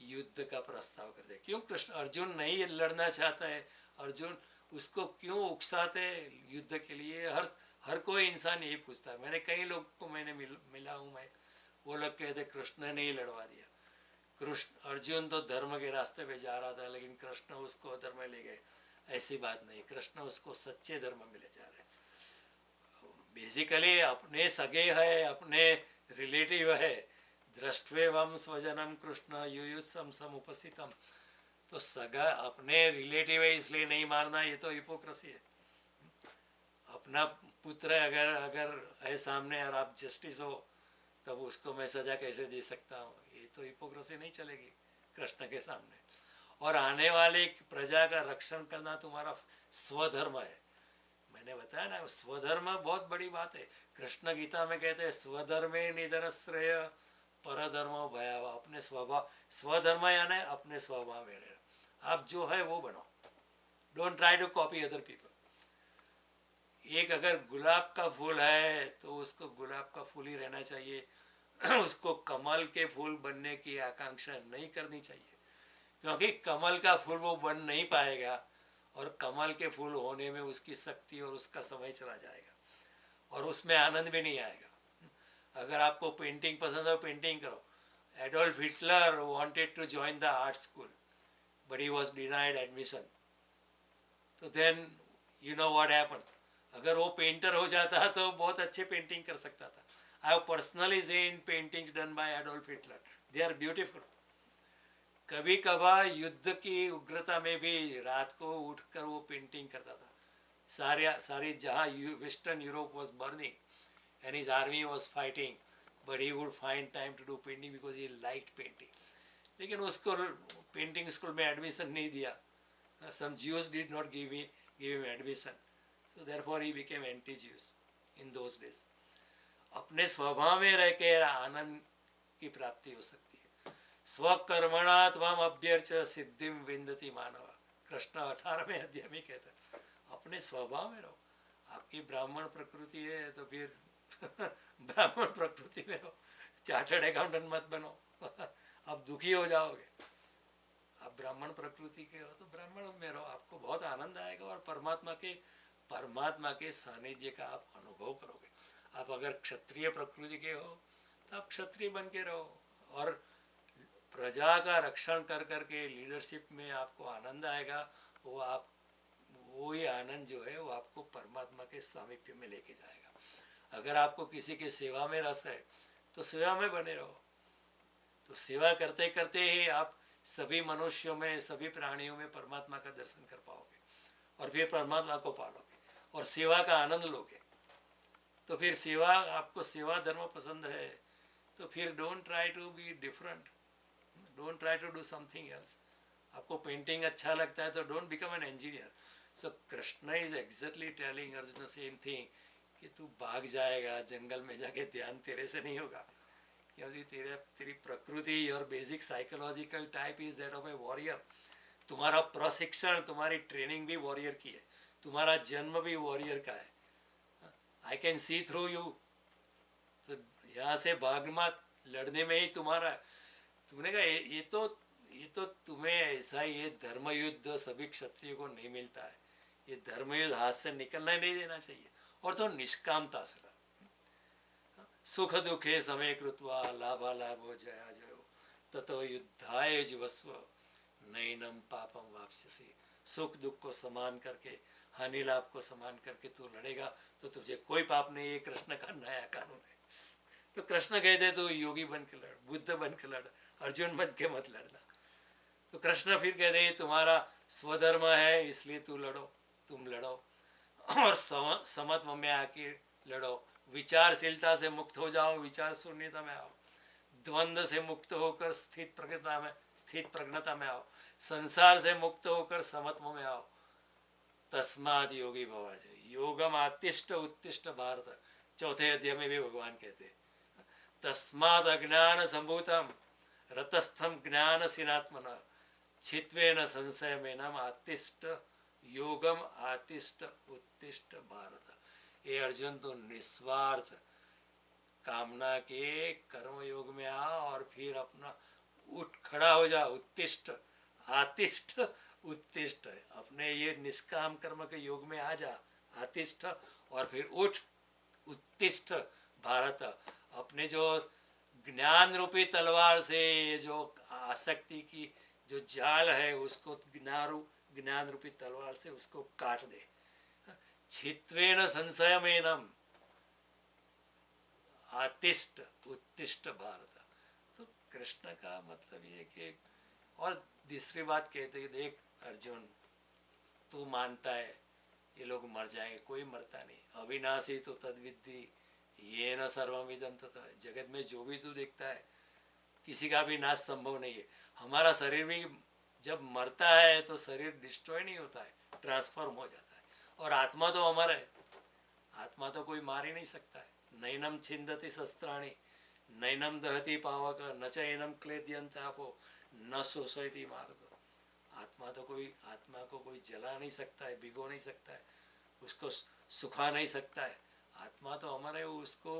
युद्ध का प्रस्ताव करते, क्यों कृष्ण, अर्जुन नहीं लड़ना चाहता है, अर्जुन उसको क्यों उकसाते युद्ध के लिए। हर कोई इंसान यही पूछता है। मैंने कई लोग को मिला हूँ मैं, वो लोग कहते कृष्ण ने ही लड़वा दिया। कृष्ण, अर्जुन तो धर्म के रास्ते पे जा रहा था लेकिन कृष्ण उसको अधर्म में ले गए। ऐसी बात नहीं, कृष्ण उसको सच्चे धर्म में ले जा रहे। बेसिकली अपने सगे है, अपने रिलेटिव है। दृष्टवेवम स्वजनम कृष्ण युयुत्सम समुपस्थितम। तो सगा अपने रिलेटिव है इसलिए नहीं मारना, ये तो हिपोक्रेसी है। अपना पुत्र अगर अगर है सामने और आप जस्टिस हो तब उसको मैं सजा कैसे दे सकता हूँ, ये तो हिपोक्रेसी नहीं चलेगी कृष्ण के सामने। और आने वाले प्रजा का रक्षण करना तुम्हारा स्वधर्म है। मैंने बताया ना, स्वधर्म बहुत बड़ी बात है। कृष्ण गीता में कहते हैं स्वधर्मे निधन श्रेय परधर्म भयावह। अपने स्वभाव, स्वधर्म यानी अपने स्वभाव में रहना। आप जो है वो बनो, don't try to copy other people. एक अगर गुलाब का फूल है तो उसको गुलाब का फूल ही रहना चाहिए, उसको कमल के फूल बनने की आकांक्षा नहीं करनी चाहिए, क्योंकि कमल का फूल वो बन नहीं पाएगा और कमल के फूल होने में उसकी शक्ति और उसका समय चला जाएगा और उसमें आनंद भी नहीं आएगा। अगर आपको पेंटिंग पसंद है पेंटिंग करो। Adolf Hitler wanted to join the art school but he was denied admission. तो then you know what happened. अगर वो पेंटर हो जाता तो बहुत अच्छे पेंटिंग कर सकता था। I have personally seen paintings done by Adolf Hitler, they are beautiful. कभी कभार युद्ध की उग्रता में भी रात को उठकर वो पेंटिंग करता था। सारी जहाँ western Europe was burning and his army was fighting, but he would find time to do painting because he liked painting. लेकिन उसको पेंटिंग स्कूल में एडमिशन नहीं दिया। Some Jews did not give him admission, so therefore he became anti-Jews in those days. अपने स्वभाव में रह के आनंद की प्राप्ति हो सकती है। स्वकर्मणा त्वम अभ्यर्च सिद्धिम विन्दति मानव। कृष्ण 18वें अध्याय में कहता है अपने स्वभाव में रहो। आपकी ब्राह्मण प्रकृति है तो फिर ब्राह्मण प्रकृति में रहो, चार्टर्ड अकाउंटेंट मत बनो। आप दुखी हो जाओगे। आप ब्राह्मण प्रकृति के हो तो ब्राह्मण में रहो, आपको बहुत आनंद आएगा और परमात्मा के सानिध्य का आप अनुभव करोगे। आप अगर क्षत्रिय प्रकृति के हो तो आप क्षत्रिय बन के रहो और प्रजा का रक्षण कर करके लीडरशिप में आपको आनंद आएगा। वो ही आनंद जो है वो आपको परमात्मा के सामीप्य में लेके जाएगा। अगर आपको किसी की सेवा में रस है तो सेवा में बने रहो। तो सेवा करते करते ही आप सभी मनुष्यों में, सभी प्राणियों में परमात्मा का दर्शन कर पाओगे और फिर परमात्मा को पालोगे और सेवा का आनंद लोगे। तो फिर सेवा, आपको सेवा धर्म पसंद है तो फिर don't try to be different, don't try to do something else. आपको पेंटिंग अच्छा लगता है तो don't become an engineer. So Krishna is exactly telling Arjun same thing कि तू भाग जाएगा जंगल में जाके, ध्यान तेरे से नहीं होगा, क्योंकि तेरी प्रकृति और basic psychological type is that of A warrior. तुम्हारा प्रशिक्षण, तुम्हारी ट्रेनिंग भी वॉरियर की है, तुम्हारा जन्म भी वॉरियर का है। I can see through you. तो यहाँ से भाग मत, लड़ने में ही तुम्हारा। तुमने कहा ये तो तुम्हें ऐसा, ये धर्म युद्ध सभी क्षत्रियों को नहीं मिलता है। ये धर्म युद्ध हाथ से निकलना नहीं देना चाहिए और तो निष्कामता से। सुख दुखे समय कृत्वा लाभा लाभो जया जयो ततो युद्धाय जुवस्व नैनम पापम वापसी। सुख दुख को समान करके, हानि लाभ को समान करके तू लड़ेगा तो तुझे कोई पाप नहीं। ये कृष्ण का नया कानून है। तो कृष्ण कहते तू योगी बन के लड़, बुद्ध बन के लड़, अर्जुन बन के मत लड़ना। तो कृष्ण फिर कहते ये तुम्हारा स्वधर्म है इसलिए तू लड़ो, तुम लड़ो और समत्व में आके लड़ो। विचारशीलता से मुक्त हो जाओ, विचार शून्यता में आओ, द्वंद्व से मुक्त होकर स्थित प्रज्ञता में आओ, संसार से मुक्त होकर समत्व में आओ। तस्माद योगी भव। योगम आतिष्ठ उत्तिष्ठ भारत, चौथे अध्याय में भी भगवान कहते हैं, तस्माद अज्ञान संभूतम रतस्थम ज्ञान सिनात्मना छित्वेन संशयमेनम आतिष्ठ योगम आतिष्ठ उत्तिष्ठ भारत। ये अर्जुन तो निस्वार्थ कामना के कर्म योग में आ और फिर अपना उठ खड़ा हो जा, उत्तिष्ठ आतिष्ठ उत्तिष्ठ, अपने ये निष्काम कर्म के योग में आ जा आतिष्ठ, और फिर उठ उत्तिष्ठ भारत, अपने जो ज्ञान रूपी तलवार से ये जो आसक्ति की जो जाल है उसको ज्ञान रूपी तलवार से उसको काट दे। छित्वेन संशयमेनम आतिष्ठ उत्तिष्ठ भारत। तो कृष्ण का मतलब ये कि, और दूसरी बात कहते हैं, देख अर्जुन तू मानता है ये लोग मर जाएंगे, कोई मरता नहीं, अविनाशी तो तद्विद्धि ये न सर्वमिदं तथा, जगत में जो भी तू देखता है किसी का भी नाश संभव नहीं है। हमारा शरीर भी जब मरता है तो शरीर डिस्ट्रॉय नहीं होता है, ट्रांसफॉर्म हो जाता है, और आत्मा तो अमर है, आत्मा तो कोई मार ही नहीं सकता है। नैनम छिंदति शस्त्राणि नैनम दहति पावक न च एनम क्लेद्यंतापो न शोषयति मार्ग। आत्मा को कोई जला नहीं सकता है, भिगो नहीं सकता है, उसको सुखा नहीं सकता है। आत्मा तो अमर है, उसको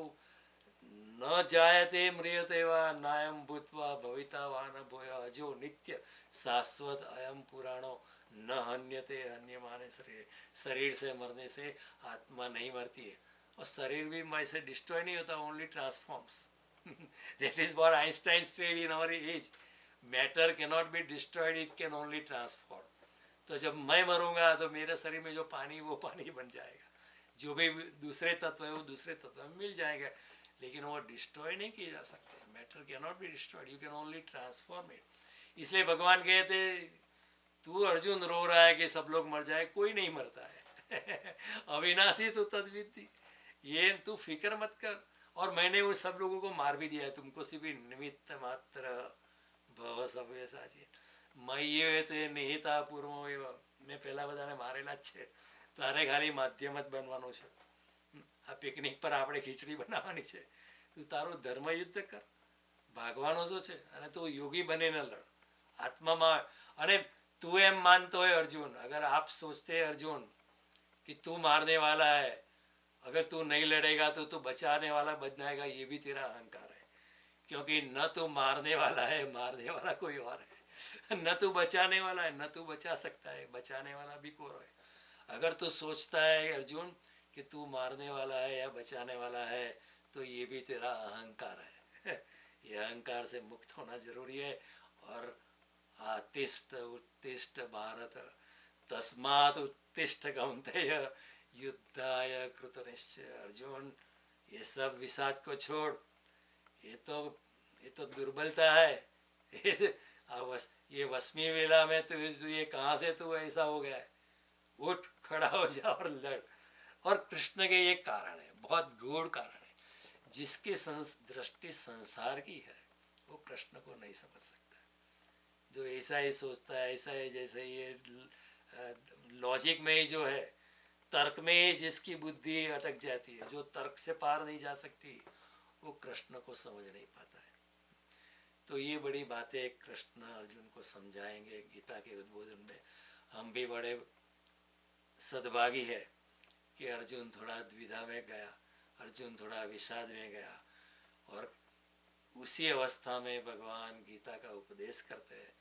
न जायते म्रियते वा नायम भूत्वा भविता वा न भूय अजो नित्य शाश्वत अयम पुराणो न हन्यते हन्यमाने शरीर। शरीर से मरने से आत्मा नहीं मरती है, और शरीर भी ऐसे डिस्ट्रॉय नहीं होता, only transforms. That is what Einstein stated in our age, matter can not be destroyed, it can only transform. तो जब मैं मरूंगा तो मेरे शरीर में जो पानी वो पानी बन जाएगा, जो भी दूसरे तत्व है वो दूसरे तत्व में मिल जाएगा, लेकिन वो डिस्ट्रॉय नहीं किए जा सकते। Matter can not be destroyed, you can only transform it. इसलिए भगवान कहते तू अर्जुन रो रहा है कि सब लोग मर जाए, कोई नहीं मरता है। अविनाशी तो तद्विद्धि, ये तू फिक्र मत कर, और मैंने उन सब लोगों को मार भी दिया है, तुमको सिर्फ निमित्त मात्र भव सभ्य साची मय्ये ते निहिता पूर्व। मैं पहला बधाने मारेला જ છે, તારે ખાલી માધ્યમ જ બનવાનું છે। આ પિકનિક પર આપણે ખીચડી બનાવવાની છે, તું તારું ધર્મ યુદ્ધ કર, ભાગવાનો શું છે, અને તું યોગી બનીને લડ આત્મામાં। અને તું એમ માનતો હોય अर्जुन, अगर आप सोचते हैं अर्जुन कि तू मारने वाला है, अगर तू नहीं लड़ेगा तो तू बचाने वाला बन जाएगा, ये भी तेरा अहंकार है, क्योंकि न तू मारने वाला है, मारने वाला कोई और है, न तू बचाने वाला है, न तू बचा सकता है, बचाने वाला भी कोई है। अगर तू सोचता है अर्जुन कि तू मारने वाला है या बचाने वाला है, तो ये भी तेरा अहंकार है। ये अहंकार से मुक्त होना जरूरी है। और आतिष्ठ उत्तिष्ठ भारत तस्मात् उत्तिष्ठ कौन्तेय युद्धाय कृतनिश्चय। अर्जुन ये सब विषाद को छोड़, ये तो दुर्बलता है। ये वस्मी वेला में तो ये कहाँ से तू ऐसा हो गया है, उठ खड़ा हो जा और लड़। और कृष्ण के ये कारण है, बहुत गूढ़ कारण है, जिसकी दृष्टि संसार की है वो कृष्ण को नहीं समझ सकता। जो ऐसा ही सोचता है, ऐसा है जैसे ये लॉजिक में ही जो है, तर्क में ही जिसकी बुद्धि अटक जाती है, जो तर्क से पार नहीं जा सकती, वो कृष्ण को समझ नहीं पाता है। तो ये बड़ी बातें कृष्ण अर्जुन को समझाएंगे गीता के उद्बोधन में। हम भी बड़े सद्भागी है कि अर्जुन थोड़ा द्विधा में गया, अर्जुन थोड़ा विषाद में गया, और उसी अवस्था में भगवान गीता का उपदेश करते हैं।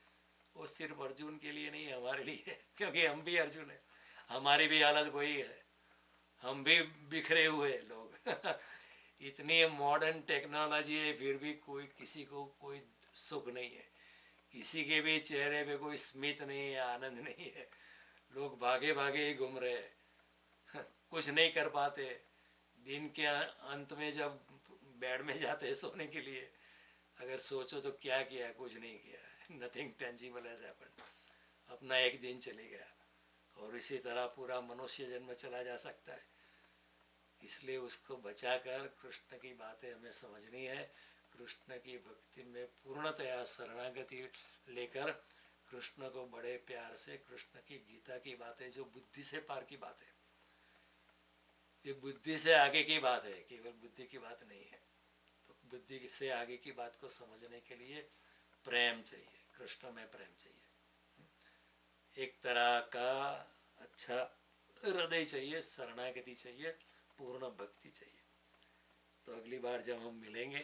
वो सिर्फ अर्जुन के लिए नहीं, हमारे लिए है, क्योंकि हम भी अर्जुन है, हमारी भी हालत वही है, हम भी बिखरे हुए लोग। इतनी मॉडर्न टेक्नोलॉजी है, फिर भी किसी को कोई सुख नहीं है, किसी के भी चेहरे पे कोई स्मित नहीं है, आनंद नहीं है। लोग भागे भागे ही घूम रहे हैं, कुछ नहीं कर पाते। दिन के अंत में जब बेड में जाते हैं सोने के लिए, अगर सोचो तो क्या किया, कुछ नहीं किया, नथिंग टेंजिबल हैज हैपेंड, अपना एक दिन चले गया। और इसी तरह पूरा मनुष्य जन्म चला जा सकता है। इसलिए उसको बचाकर कृष्ण की बातें हमें समझनी है, कृष्ण की भक्ति में पूर्णतया शरणागति लेकर कृष्ण को बड़े प्यार से, कृष्ण की गीता की बातें जो बुद्धि से पार की बातें, ये बुद्धि से आगे की बात है, केवल बुद्धि की बात नहीं है। तो बुद्धि से आगे की बात को समझने के लिए प्रेम चाहिए, कृष्ण में प्रेम चाहिए, एक तरह का अच्छा हृदय चाहिए, शरणागति चाहिए, पूर्ण भक्ति चाहिए। तो अगली बार जब हम मिलेंगे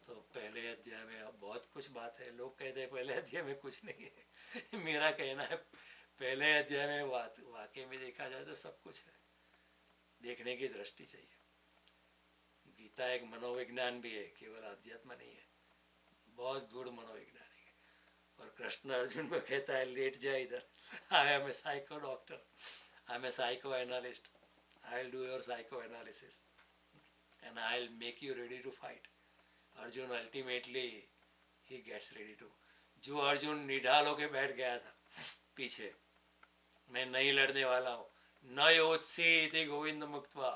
तो पहले अध्याय में अब बहुत कुछ बात है। लोग कहते हैं पहले अध्याय में कुछ नहीं है मेरा कहना है पहले अध्याय में वाकई में देखा जाए तो सब कुछ है, देखने की दृष्टि चाहिए। गीता एक मनोविज्ञान भी है, केवल अध्यात्म नहीं है, बहुत गूढ़ मनोवैज्ञानिक है। और कृष्ण अर्जुन को कहता है लेट जा इधर, I am a psycho doctor, I am a psychoanalyst, I will do your psychoanalysis and I will make you ready to fight. Arjun ultimately he gets ready to. जो अर्जुन निढाल होके बैठ गया था पीछे, मैं नहीं लड़ने वाला हूँ, न योत्सी गोविंद मुक्त्वा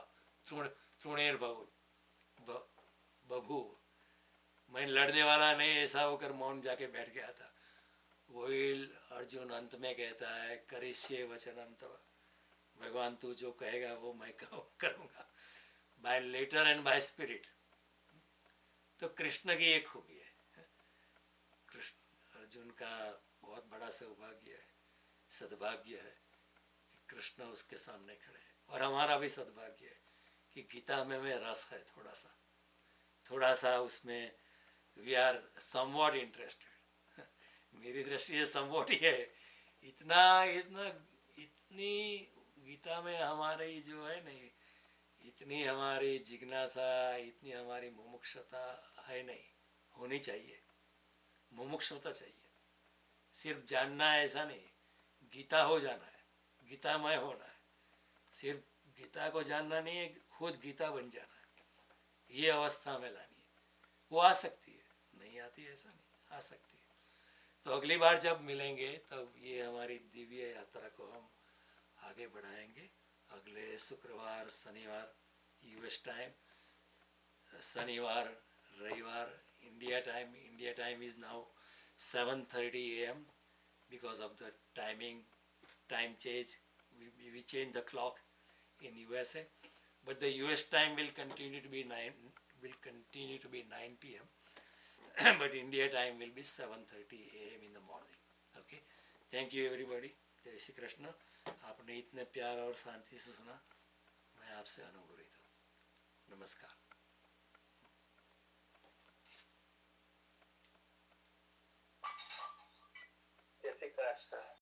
तृणेर बभू, मैं लड़ने वाला नहीं, ऐसा होकर मौन जाके बैठ गया था। वही अर्जुन अंत में कहता है करिष्ये वचनम तव, भगवान तू जो कहेगा वो मैं करूँगा, by letter and by spirit. तो कृष्ण की एक खूबी है, कृष्ण अर्जुन का बहुत बड़ा सौभाग्य है, सद्भाग्य है कि कृष्ण उसके सामने खड़े हैं। और हमारा भी सद्भाग्य है कि गीता में रस है, थोड़ा सा उसमें वी आर समवॉट इंटरेस्टेड। मेरी दृष्टि से समवॉट ही है, इतनी गीता में हमारी जो है नहीं, इतनी हमारी जिज्ञासा, इतनी हमारी मुमुक्षुता है नहीं, होनी चाहिए। मुमुक्षुता चाहिए, सिर्फ जानना है ऐसा नहीं, गीता हो जाना है, गीतामय होना है। सिर्फ गीता को जानना नहीं है, खुद गीता बन जाना है, ये अवस्था में लानी है। वो आ सकती है, नहीं आती ऐसा नहीं, आ सकती है। तो अगली बार जब मिलेंगे तब ये हमारी दिव्य यात्रा को हम आगे बढ़ाएंगे। अगले शुक्रवार, शनिवार यूएस टाइम, शनिवार रविवार India time is now 7:30 AM because of the time change. We change the clock in USA, but the US time will continue to be 9 PM but India time will be 7:30 AM in the morning. Okay, thank you everybody. जय श्री कृष्ण। आपने इतने प्यार और शांति से सुना, मैं आपसे अनुग्रहित हूँ। नमस्कार। जय श्री कृष्ण।